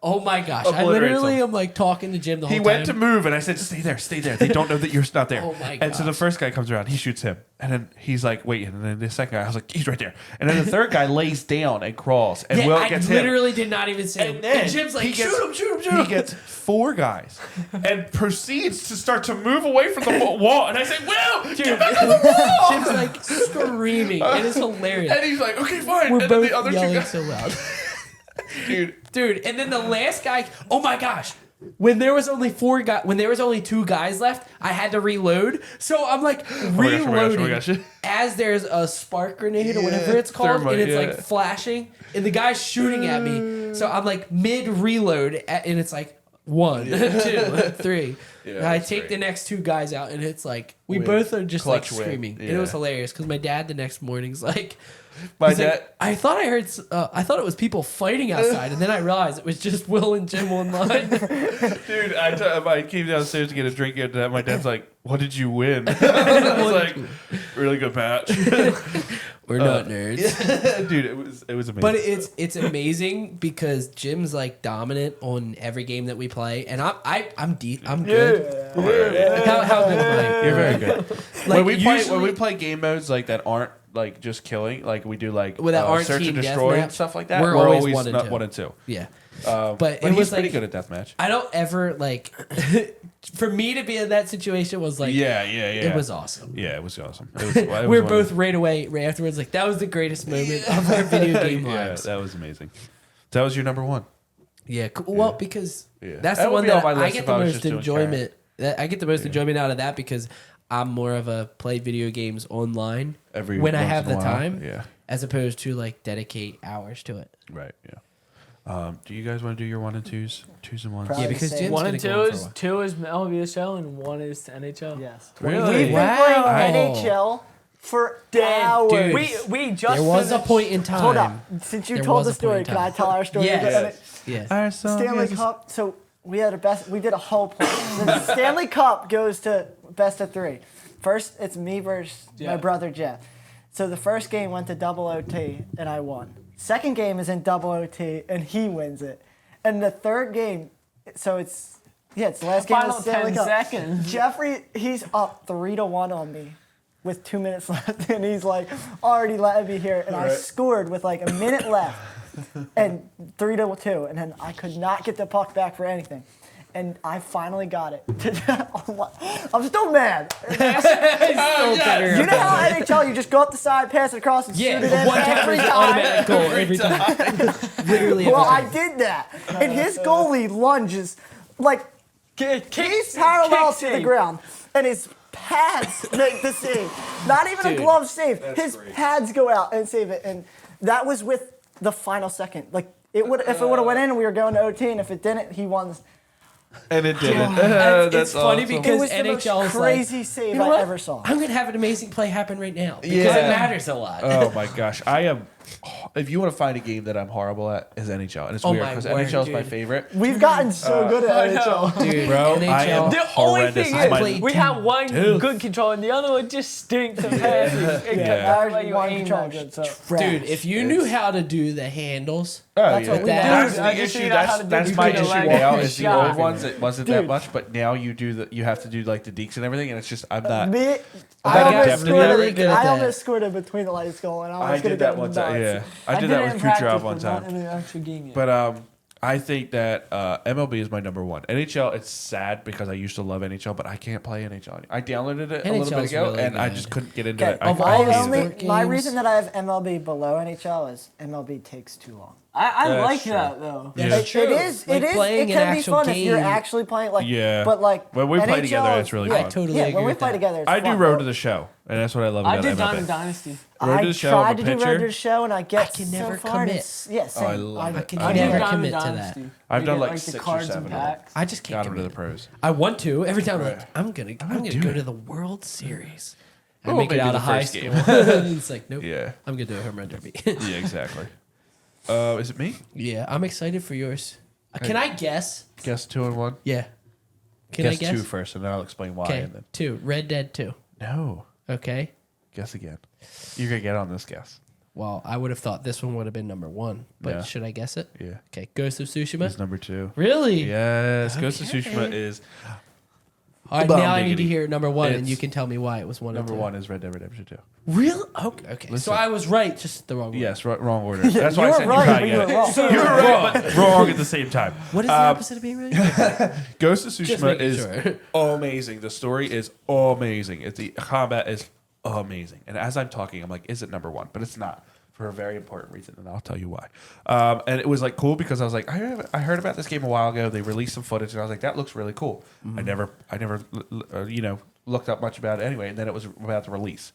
Oh my gosh! I Obliterates literally them. am like talking to Jim the whole He time. went to move, and I said, "Stay there, stay there. They don't know that you're not there." Oh my And so the gosh. first guy comes around, he shoots him, and then he's like waiting, and then the second guy, I was like, "He's right there." And then the third guy lays down and crawls, and Yeah, Will I gets him. literally did not even say him. And then And Jim's like, he gets- shoot him. He gets 4 guys and proceeds to start to move away from the wall. And I say, "Will, get back on the wall!" Jim's like screaming. It is hilarious. And he's like, "Okay, fine." We're and then both the other two yelling guys, so loud. dude, And then the last guy, oh my gosh. When there was only 2 guys left, I had to reload. So I'm like my gosh, oh my gosh, oh my reloading gosh. as there's a spark grenade or Yeah, whatever it's called, thermite, and it's yeah. like flashing, and the guy's shooting at me. So I'm like mid reload, and it's like 1, 2, 3. Yeah, and I that's take great. the next 2 guys out, and it's like we Win. both are just Clutch like win. screaming. And Yeah. it was hilarious because my dad the next morning's like. my He's like, dad. I thought I heard. I thought it was people fighting outside, and then I realized it was just Will and Jim online. Dude, I came downstairs to get a drink, and my dad's like, "What did you win?" I was like, "Really good match." We're not nerds, Dude, it was amazing. but it's amazing because Jim's like dominant on every game that we play, and I'm deep. I'm good. How good am I? You're very good. Like, when we usually- play game modes like that aren't like just killing, like we do like Well, that aren't search team and destroy deathmatch, and stuff like that. we're We're always always 1 and not 2. 1 and 2. Yeah, But but it he's was pretty like good at deathmatch. I don't ever like. For me to be in that situation was like Yeah. it was awesome. Yeah, it was awesome. It was, it was We're one both of- right afterwards like that was the greatest moment of our video game Yeah, lives. that was amazing. That was your number 1. Yeah, cool. Well, because Yeah. that's That the would one be on that my I list get if the I was most just doing enjoyment. I get the most enjoyment out of that because I'm more of a play video games online Every when I once have in a the while. time, Yeah. as opposed to like dedicate hours to it. Right. Yeah. Do you guys want to do your 1 and 2s, 2s and 1s? Probably. Yeah, because say Jim's 1 gonna and go 2 on for a is while. 2 is MLB the Show and 1 is the NHL. Yes. Really? We've been Wow. playing NHL for hours. Dude. We just There was a finished- point in time. Hold up. Since you There told was the a point story, in can I time. tell our story? Yes. again? Yes. Stanley Cup. So we had we did a whole play. The Stanley Cup goes to best of 3. First, it's me versus my Jeff. brother Jeff. So the first game went to double OT, and I won. Second game is in double OT, and he wins it. And the third game, so it's the last game of Final the Stanley 10 Cup. seconds. Jeffrey, he's up 3-1 on me with 2 minutes left, and he's like already letting me hear it. And I scored with like a minute left, and 3-2, and then I could not get the puck back for anything. And I finally got it. I'm still mad. You know how NHL, you just go up the side, pass it across, and shoot it in one every time? automatic goal every time. Literally every Well, time. I did that. And his goalie lunges, like, he's parallel to the ground, and his pads make the save. Not even a glove save. His pads go out and save it. And that was with the final second. Like, if it would have went in, we were going to OT, and if it didn't, he won. And it didn't. It's funny awesome. because It was the most NHL is crazy like, save you know I what? ever saw. I'm gonna have an amazing play happen right now because Yeah. it matters a lot. Oh my gosh, I am. If you want to find a game that I'm horrible at, is NHL, and it's Oh weird my because word, NHL is my dude. favorite. We've gotten so good at NHL. Dude, Bro, NHL. I am The only horrendous. thing It's my- is, we have one good control and the other one just stinks of passing. Yeah. Like you One aim control that shit. good, so. Dude, if you knew how to do the handles, Oh, That's yeah. what we That's do. I the just issue. figured out how to do That's the my good issue leg now. Is the shot. old ones. It wasn't that Dude. much, but now you do you have to do like the deeks and everything, and it's just I'm not. Me, not I almost adept scored really it. good at I that. almost scored it between the lights goal, and I I was going to did that get one time. Yeah, I did did that it with in Kucherov practice, one but not time. in the actual game yet. But I think that MLB is my number one. NHL, it's sad because I used to love NHL, but I can't play NHL. I downloaded it a little bit NHL's ago, really and I good. just couldn't get into Okay, it. I of I all hated the it. sport my games. reason that I have MLB below NHL is MLB takes too long. I That's like true. that though. Yeah. That's It true. is. Like It is. playing It an can be actual fun if you're game. actually playing. Like, Yeah. But like When we play NHL together, is- it's really I fun. totally Yeah, agree when we with play that. together, it's I do fun, Road but to the Show, and that's what I love I about did MLB. Diamond Dynasty. Road to I the Show, tried I'm to a do Road pitcher. to the Show, and I get I can so never far. and commit. it's- Yeah, same. I love it. can I never did Diamond commit to that. Dynasty. I've You done get, like the 6 or cards 7 and of them. packs. I just can't Got them to the commit. pros. I want to every time. Right. Like I'm gonna do go it. to the World Series. I Well, make it maybe out the of high first school. game. It's like nope. Yeah. I'm gonna do a home run derby. Yeah, exactly. Is it me? Yeah, I'm excited for yours. Can I guess? Guess 2 and 1. Yeah. Can I Guess guess? 2 first, and then I'll explain why. Okay, And then 2. Red Dead 2. no, Okay. guess again. You're gonna get on this guess. Well, I would have thought this one would have been number 1, but Yeah. should I guess it? Yeah, Okay, Ghost of Tsushima. it's number 2. Really? Yes, Ghost of Okay. Tsushima is All right, Bomb now I need to diggity. hear number 1, and It's you can tell me why it was 1 number and 2. 1 is Red Dead Redemption 2. Really? Okay. Okay. Listen. So I was right, just the wrong one. Yes, wrong order. That's why you I were said right, you but probably you get were it. wrong. You were right, but wrong at the same time. What is the opposite of being right? Ghost of Just Tsushima making is sure. amazing. The story is amazing. The combat is amazing. And as I'm talking, I'm like, is it number 1? But it's not, for a very important reason, and I'll tell you why. And it was like cool because I was like, I heard about this game a while ago. They released some footage, and I was like, that looks really cool. I never looked up much about it anyway. And then it was about to release.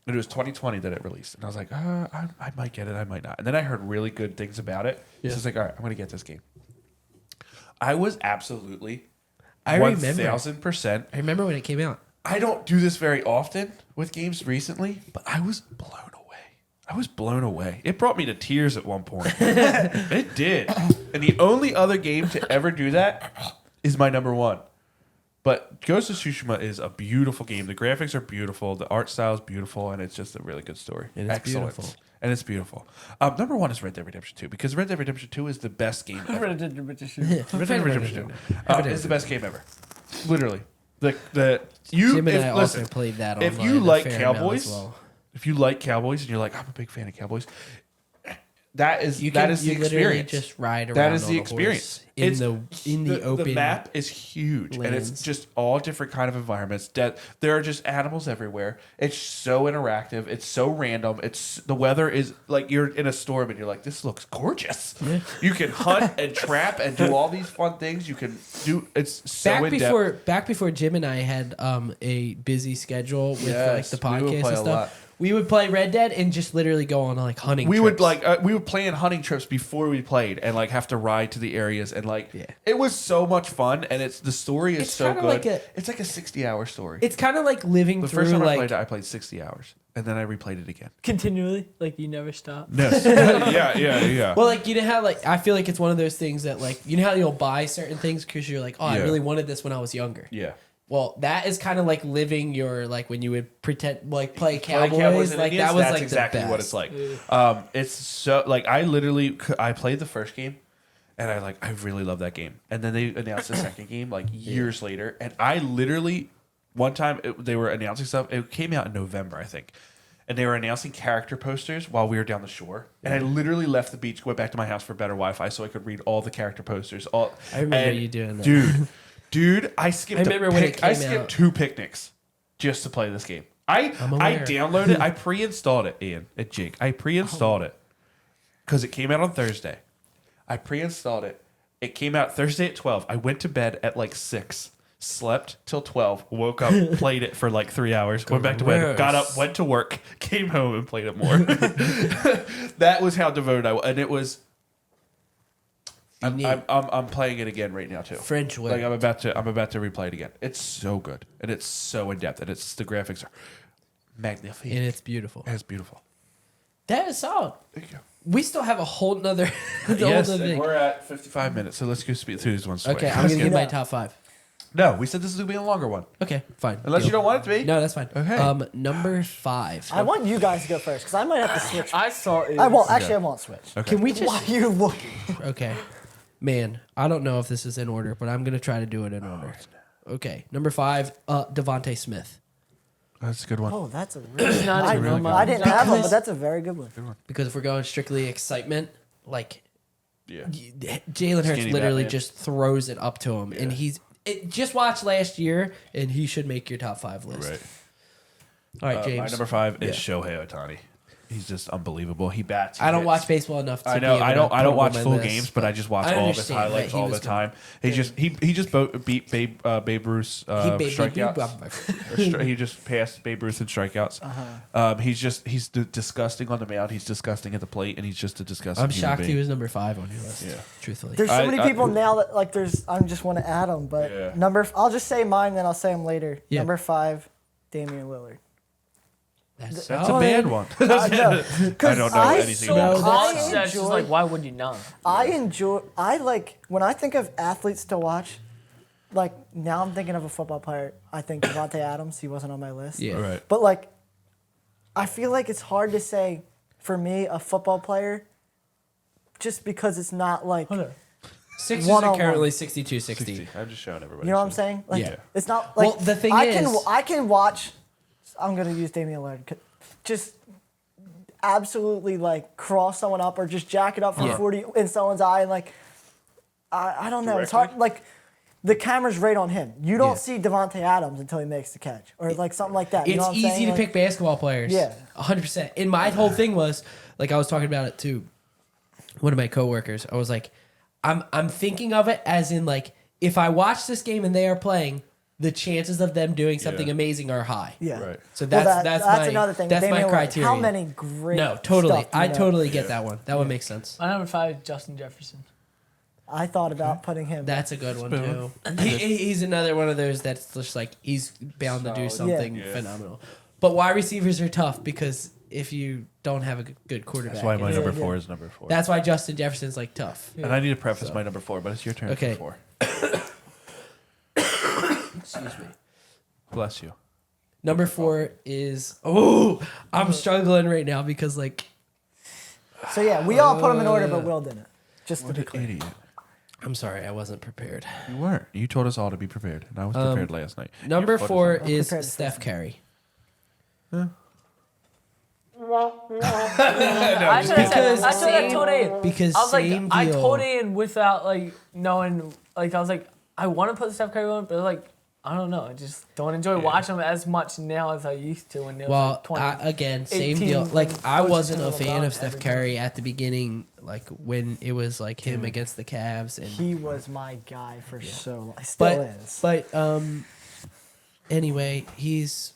And it was 2020 that it released, and I was like, I might get it, I might not. And then I heard really good things about it. So I was like, all right, I'm gonna get this game. I was absolutely I remember. 1,000%. I remember when it came out. I don't do this very often with games recently, but I was blown away. I was blown away. It brought me to tears at one point. It did. And the only other game to ever do that is my number 1. But Ghost of Tsushima is a beautiful game. The graphics are beautiful. The art style is beautiful, and it's just a really good story. It is beautiful. And it's beautiful. Number 1 is Red Dead Redemption 2 because Red Dead Redemption 2 is the best game ever. Red Dead Redemption 2 is the best game ever. Literally. Jim and I also played that if online you a like fair amount Cowboys, as well. if you like Cowboys and you're like, I'm a big fan of Cowboys, that is You the literally experience. just ride around. That is on the a experience. horse in It's- the open. The map is huge, and lands. it's just all different kind of environments. There are just animals everywhere. It's so interactive. It's so random. The weather is like you're in a storm, and you're like, this looks gorgeous. Yeah. You can hunt and trap and do all these fun things. You can do. It's so in depth. Back before Jim and I had a busy schedule with Yes, like the we would podcast play and a stuff. lot. We would play Red Dead and just literally go on like hunting. We trips. would we would plan hunting trips before we played and like have to ride to the areas and like Yeah. it was so much fun and the story is It's so kinda good. like It's like a 60-hour story. It's kind of like living The through first time I like played it, I played 60 hours, and then I replayed it again. Continually, like you never stop. No. yeah. well, like you know how like I feel like it's one of those things that like you know how you'll buy certain things because you're like, oh, I Yeah. really wanted this when I was younger. Yeah. Well, that is kind of like living your like when you would pretend like play Cowboys. Cowboys and Like Indians, that was that's like exactly the best. what it's like. It's so like I played the first game, and I really love that game. And then they announced the second game like years later, and I literally one time they were announcing stuff. It came out in November, I think. And they were announcing character posters while we were down the shore. And I literally left the beach, went back to my house for better Wi-Fi so I could read all the character posters. I remember you doing that. Dude, I skipped. I remember when it came I skipped out. 2 picnics just to play this game. I aware. downloaded it. I pre-installed it, Ian and Jake. I pre-installed it because it came out on Thursday. I pre-installed it. It came out Thursday at 12. I went to bed at like 6. Slept till 12, woke up, played it for like 3 hours, went back to bed, got up, went to work, came home and played it more. That was how devoted I was. And it was I'm playing it again right now too. French way. Like I'm about to replay it again. It's so good. And it's so in depth. And the graphics are magnificent. And it's beautiful. And it's beautiful. That is solid. Thank you. We still have a whole nother. Yes, and we're at 55 minutes, so let's go speed through these ones. Okay, I'm Let's gonna get- give my top 5. No, we said this is gonna be a longer one. Okay, fine. Unless Deal. you don't want it to be. No, that's fine. Okay. Number 5. I want you guys to go first because I might have to switch. I saw it. I won't. Actually, I won't switch. Okay. Can we just? Why are you looking? Okay, man. I don't know if this is in order, but I'm gonna try to do it in order. Okay, number 5, Devontae Smith, That's a good one. Oh, that's a really. not I, even on my- I didn't have him, Because- but that's a very good one. because if we're going strictly excitement, like Yeah. Jalen Hurts Skinny literally Batman. just throws it up to him, and just watch last year, and he should make your top 5 list. Right. All right, James. My number 5 is Yeah. Shohei Ohtani. He's just unbelievable. He bats. He I don't hits. watch baseball enough. To I know. Be able I to don't. put I don't him watch on my full list, games, but I just watch I all of his understand that highlights he all was the time. He just beat Babe Ruth strikeouts. He just passed Babe Ruth in strikeouts. He's disgusting on the mound. He's disgusting at the plate, and he's just a disgusting. I'm human shocked he being. was number 5 on your list. Yeah. Truthfully, There's so I- many I- people now that like there's. I just want to add them, but Yeah. I'll just say mine, then I'll say them later. Yeah. Number 5, Damian Lillard. that's That's a solid. bad one. I know. I don't know anything So about No, college, that's- that's just like, why would you not? I like when I think of athletes to watch. Like now, I'm thinking of a football player. I think Devontae Adams. He wasn't on my list. Yeah. Right. But like, I feel like it's hard to say for me a football player, just because it's not like Hold on. Sixers One-on-one. are currently 62-60. 60. I'm just showing everybody. you know what I'm saying. Like Yeah. it's not like Well, the thing I is- can watch. I'm gonna use Damian Lillard. Just absolutely like cross someone up or just jack it up for Yeah. 40 in someone's eye and like I don't know. It's Directly? hard. Like the camera's right on him. You don't Yeah. see Devontae Adams until he makes the catch or like something like that. You know It's what I'm easy saying? to Like, pick basketball players. Yeah. 100%. And my whole thing was, like I was talking about it to one of my coworkers. I was like, I'm thinking of it as in like, if I watch this game and they are playing, the chances of them doing something Yeah. amazing are high. Yeah. Right. So Well, that's my, another thing. That's Damian my Lillard, criteria. How many great No, totally. stuff do you I know? totally get that one. That one makes sense. My number 5, Justin Jefferson. I thought about putting him. That's a good one too. He's another one of those that's just like he's bound to do Solid. something Yeah. phenomenal. But wide receivers are tough because if you don't have a good quarterback, That's why my it's- number yeah. 4 is number 4. that's why Justin Jefferson's like tough. And I need to preface my number 4, but it's your turn Okay. for 4. Excuse me. Bless you. Number 4 is I'm struggling right now because like So yeah, we all put them in order, but Will didn't. Just to What be an clear. idiot. I'm sorry I wasn't prepared. You weren't. You told us all to be prepared, and I was prepared last night. Number Your foot 4 I'm is prepared to Steph Curry. I should have Because said told Ian. Because I was like, same I deal. told Ian without like knowing. Like I was like, I want to put Steph Curry on, but like I don't know. I just don't enjoy watching them as much now as I used to when they were Well, like 20. again, same 18 deal. Like I coaches wasn't a telling fan LeBron of Steph everything. Curry at the beginning, like when it was like him against the Cavs, and He was my guy for so long. Still is. but anyway, he's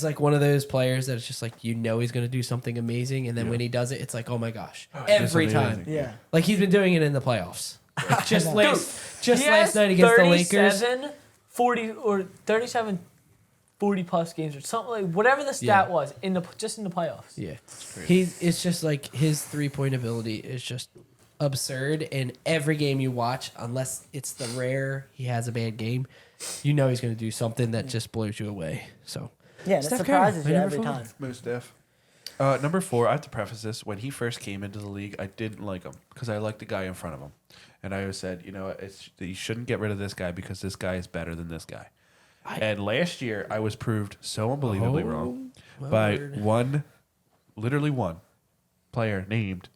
like one of those players that's just like he's gonna do something amazing, and then when he does it, it's like oh my gosh, every something time. amazing. Yeah. Like he's been doing it in the playoffs. Like, just He last has night against the Lakers. 40 or 37, 40 plus games or something like whatever the stat was in the playoffs. Yeah, it's just like his 3-point ability is just absurd. And every game you watch, unless it's the rare he has a bad game, you know he's going to do something that just blows you away. So Yeah, and it Steph surprises Curry, you my every number time. Most def. Number 4, I have to preface this. When he first came into the league, I didn't like him because I liked the guy in front of him. And I always said, you shouldn't get rid of this guy because this guy is better than this guy. And last year, I was proved so unbelievably wrong by literally one player named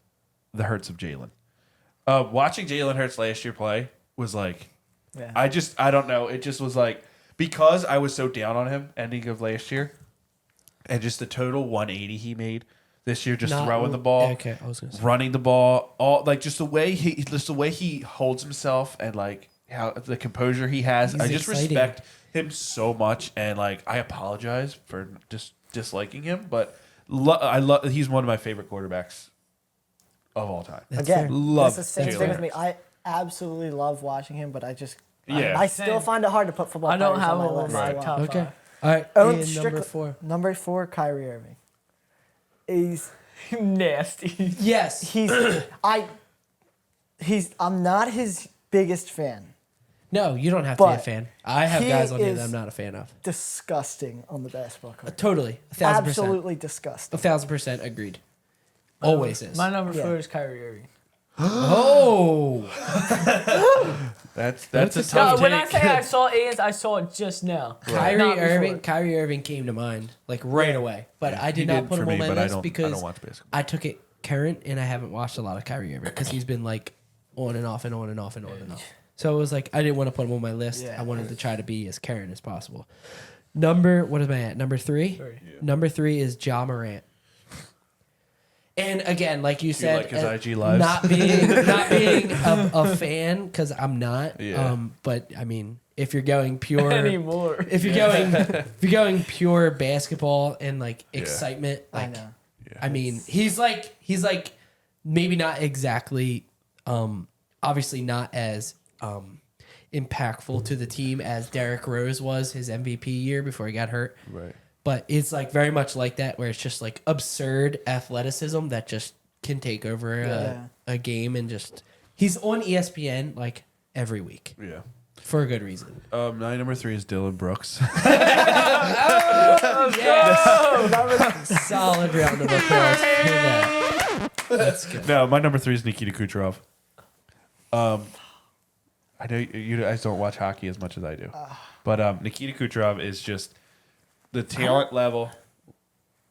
the Hurts of Jalen. Watching Jalen Hurts last year play was like, Yeah. I don't know. It just was like, because I was so down on him ending of last year, and just the total 180 he made this year, just throwing the ball, Okay, I was gonna say. running the ball, all like just the way he holds himself and like how the composure he has. He's I just exciting. respect him so much, and like I apologize for just disliking him, but I love. He's one of my favorite quarterbacks of all time. That's Again, fair. Love that's the same Jalen thing with me. Hurts. I absolutely love watching him, but I Yeah. still Same. find it hard to put football I don't players have on him my on list. my to watch. top Okay. five. All right. Oh, And strictly- number 4. Number 4, Kyrie Irving. He's Nasty. Yes. I'm not his biggest fan. No, you don't have to be a But fan. I have he guys on here that is- I'm not a fan of. Disgusting on the basketball court. Totally. 1,000%. Absolutely disgusting. 1,000% agreed. Always is. My number Yeah. 4 is Kyrie Irving. Oh. That's That's a a tough No, when I take. say I saw Aiden's, I saw it just now. Kyrie Not before. Irving came to mind like right away, but I He did not put for him me, on my but I list don't because watch basketball. I took it current and I haven't watched a lot of Kyrie Irving because he's been like on and off and on and off and on and off. So it was like I didn't want to put him on my list. Yeah. I wanted to try to be as current as possible. What am I at? Number 3? Number 3 is Ja Morant. And again, like you said, like his IG lives? not being a fan because I'm not. Yeah. But I mean, if you're going pure Anymore. if you're going pure basketball and like excitement, I like know. I mean, he's like maybe not exactly obviously not as impactful to the team as Derrick Rose was his MVP year before he got hurt. Right. But it's like very much like that where it's just like absurd athleticism that just can take over a game and just he's on ESPN like every week Yeah. for a good reason. My number 3 is Dylan Brooks. Solid round of applause for that. That's good. No, my number 3 is Nikita Kucherov. I know you guys don't watch hockey as much as I do, but Nikita Kucherov is just the talent level.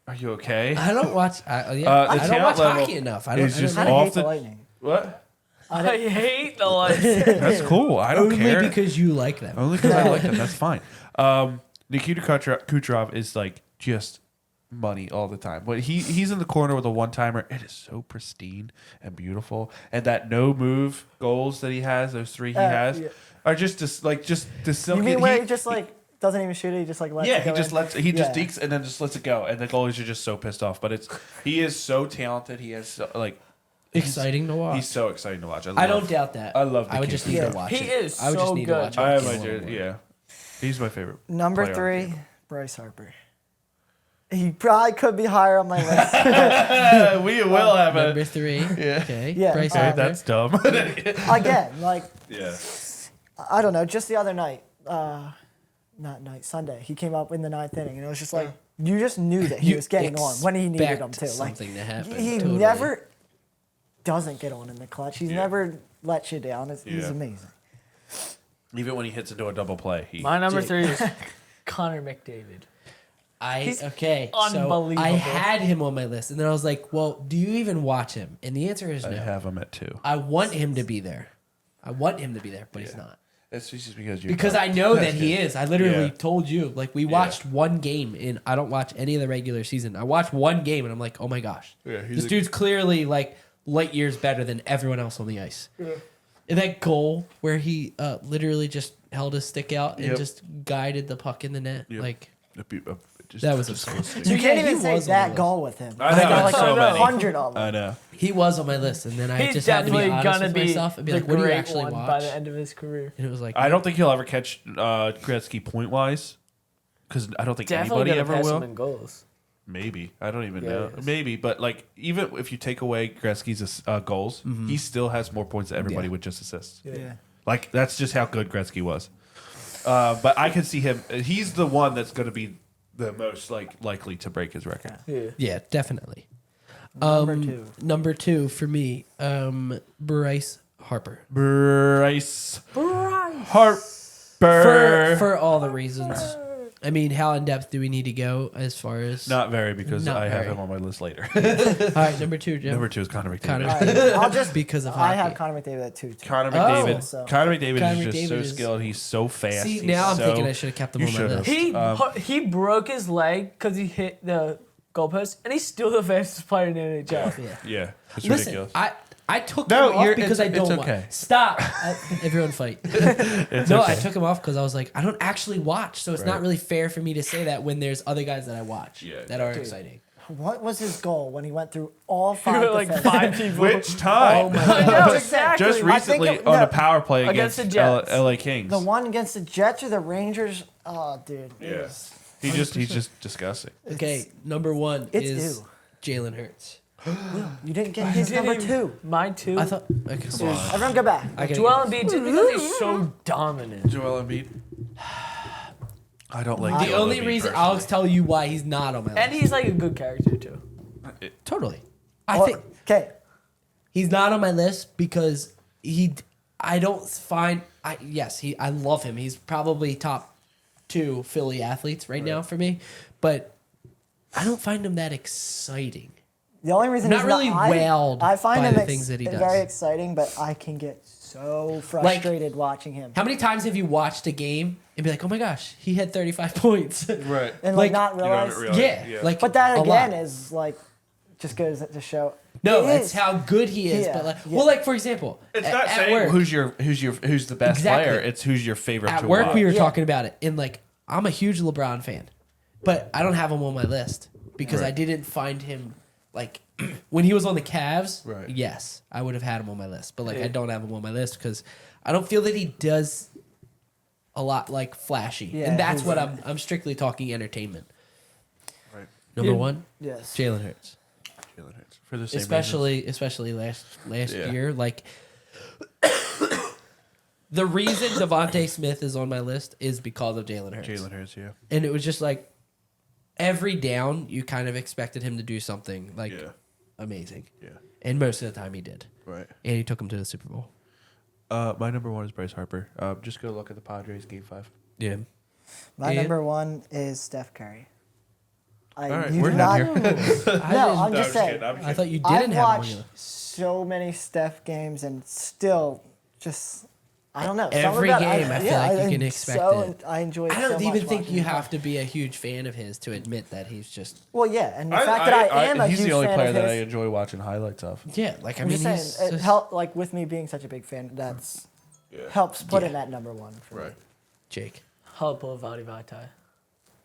Are you okay? I don't watch. I don't talent watch level hockey enough. I don't. is just I I don't off hate the- the Lightning. What? I hate the lights. That's cool. I don't only care. because you like them. Only because I like them. That's fine. Nikita Kucherov is like just money all the time. But he's in the corner with a one-timer. It is so pristine and beautiful. And that no move goals that he has, those 3 he has, yeah. are just the silky. You mean where he just like doesn't even shoot it? He just like lets it go he just in? lets he just Yeah. dekes and then just lets it go. And the goalies are just so pissed off. But he is so talented. He has so, like Exciting to watch. he's so exciting to watch. I don't doubt that. I love the I would kid. just need Yeah. to watch He it. is I would just so need good. to watch it. I have a my little more. yeah. He's my favorite. Number player on the 3, team. Bryce Harper. He probably could be higher on my list. We will have Number 3. Yeah. Okay. Yeah, Bryce okay, Harper. That's dumb. Again, like yeah. I don't know. Just the other night, Sunday, he came up in the 9th inning, and it was just like you just knew that he You was getting on when he needed him expect to. Like something to happen. he Totally. never doesn't get on in the clutch. He's Yeah. never let you down. He's Yeah. amazing. Even when he hits into a double play, My number Jake. 3 is Connor McDavid. He's Okay. So unbelievable. I had him on my list, and then I was like, "Well, do you even watch him?" And the answer is I no. have him at 2. I want him to be there. But he's not. It's just because you Because I know that he is. I literally Yeah. told you. Like we watched one game, and I don't watch any of the regular season. I watched one game, and I'm like, oh my gosh, Yeah, he's this a- dude's clearly like light years better than everyone else on the ice. And that goal where he literally just held his stick out and Yep. just guided the puck in the net, Yep. like Just that was disgusting. absurd. You So, can't yeah, he even say was on my that list. goal with him. I know, like so many. 100 of them. I know. He was on my list, and then I He's just had to be definitely honest gonna with be myself and be the like, "What do you great actually one watch?" by the end of his career. And it was like, I don't think he'll ever catch Gretzky point wise, because I don't think Definitely anybody gonna ever pass him will. in goals. Maybe. I don't even Yeah, know. it is. Maybe, but like even if you take away Gretzky's goals, he still has more points than everybody Yeah. with just assists. Yeah. Like that's just how good Gretzky was. But I can see him. He's the one that's going to be the most likely to break his record. Yeah. Yeah, definitely. Number 2. For me, Bryce Harper. Bryce Harper. For all the reasons. I mean, how in depth do we need to go as far as? Not very, because Not I have very. him on my list later. All right, number 2, Jim. Number 2 is Connor McDavid. Connor. All right, I'll just Because of I hockey. have Connor McDavid at 2 too. Connor Oh. McDavid. So- Connor McDavid Connor is just so McDavid is- skilled. He's so fast. See, He's now I'm so- thinking I should have kept him You on my should've. list. He broke his leg because he hit the goalpost, and he's still the fastest player in the NHL. Yeah. Yeah, it's Listen, ridiculous. I took No, him off you're- because I it's don't okay. want. Stop. Everyone fight. It's No, okay. I took him off because I was like, I don't actually watch, so it's not Right. really fair for me to say that when there's other guys that I watch Yeah, that are Dude. exciting. What was his goal when he went through all He 5 went like defenders? 5 people. Which time? Oh my I god. know, exactly. Just I think recently it- on no, a power play against against, the Jets. LA Kings. The one against the Jets or the Rangers? Oh, dude. it Yeah. was- He's just disgusting. Okay, number 1 it's is ew. Jalen Hurts. You didn't get his number 2. Mine too. I thought. Okay, Dude, everyone go back. I gotta Joel Embiid just because he's so dominant. Joel Embiid. I don't like the Joel only Embiid reason I'll personally. tell you why he's not on my list. And he's like a good character too. Totally. I Well, think okay. he's not on my list because I don't find. I love him. He's probably top 2 Philly athletes right now for me, but I don't find him that exciting. The only reason Not he's really not, wowed I find by him the things that he does. very exciting, but I can get so frustrated watching him. How many times have you watched a game and be like, "Oh my gosh, he had 35 points"? Right. And like, not You don't realize. realize- yeah, like. But that a again lot. is like just goes to show. No, It that's is. how good he is. Yeah, But like, yeah. well, like for example, It's at, not at saying work, who's the best Exactly. player. It's who's your favorite. at to work watch. we were Yeah. talking about it, and like I'm a huge LeBron fan, but I don't have him on my list because I Right. didn't find him like when he was on the Cavs. Right. Yes, I would have had him on my list, but like I don't have him on my list because I don't feel that he does a lot like flashy, Yeah, and that's he's- what I'm strictly talking entertainment. Right. Number Yeah. 1, Yes. Jalen Hurts. Jalen Hurts. For the same Especially last Yeah. year, like the reason Devontae Smith is on my list is because of Jalen Hurts. reasons. Jalen Hurts, yeah. And it was just like every down you kind of expected him to do something like Yeah. amazing. Yeah. And most of the time he did. Right. And he took him to the Super Bowl. My number 1 is Bryce Harper. Just go look at the Padres game 5. Yeah. My And- number 1 is Steph Curry. All right, you we're do done not- here. No, I'm just saying. I thought you I've didn't have him on watched your so many Steph games and still just I don't know. something Every about game, I feel like you can expect it. I enjoy it I don't so even much think watching you him. have to be a huge fan of his to admit that he's just Well, yeah, and the fact that I am a he's huge the only fan player of that I his, enjoy watching highlights of. yeah, like I I'm mean just he's saying, it just- helped, like with me being such a big fan, that's helps put Yeah. him at number 1 for me. Right. Jake. Helpo Vadi Vaitai.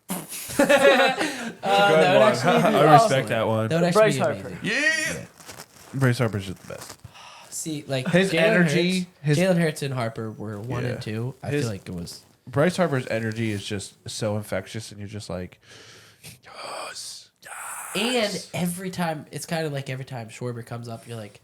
Good that would one. actually be I respect awesome. that one. That would actually Bryce be Harper. amazing. Yeah. Bryce Harper's just the best. See, like His Jalen energy, Hurts, Jalen Hurts and Harper were 1 Yeah. and 2. I His- feel like it was Bryce Harper's energy is just so infectious, and you're just like, yes. and every time it's kind of like every time Schwarber comes up, you're like,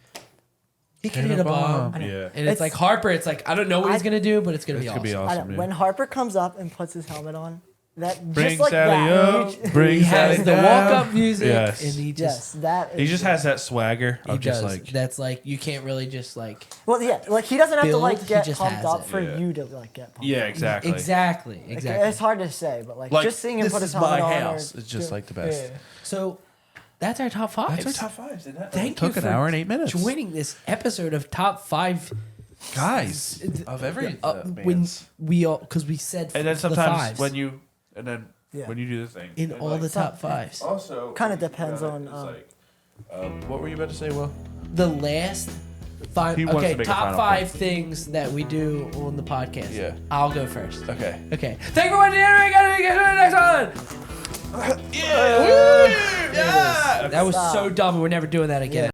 he can Hit hit a a bomb. bomb. Yeah. And it's like Harper, it's like I don't know what he's gonna do, but it's gonna It's be gonna be awesome. I awesome. know, yeah. when Harper comes up and puts his helmet on, that Bring just like Sally that. up. you- Bring He has Sally the down. walk up music, Yes. and he Yes, just that is He just has that swagger he of just does. like, That's like you can't really just like well, yeah, like he doesn't have to Build, like he get just pumped has up it. for Yeah. you to like get pumped. yeah, up. exactly. exactly. It's hard to say, but like, Like, just seeing him this put his is my helmet on. house. It's just like the best. Yeah. So that's our top 5. That's our top 5. Didn't that? Thank took you an for hour and 8 minutes. joining this episode of top 5 Guys of every when bands. we all because we said And then the sometimes fives when you Yeah. when you do the thing in and all like, the top 5s. also Kinda what you depends got on, is, like, what were you about to say, Will? The last 5 He wants okay to make a top final 5 things that we do on the podcast. Yeah. I'll go first. Okay. Okay. Thank you for watching. We got to get to the next one. Yeah. That was so dumb. We're never doing that again.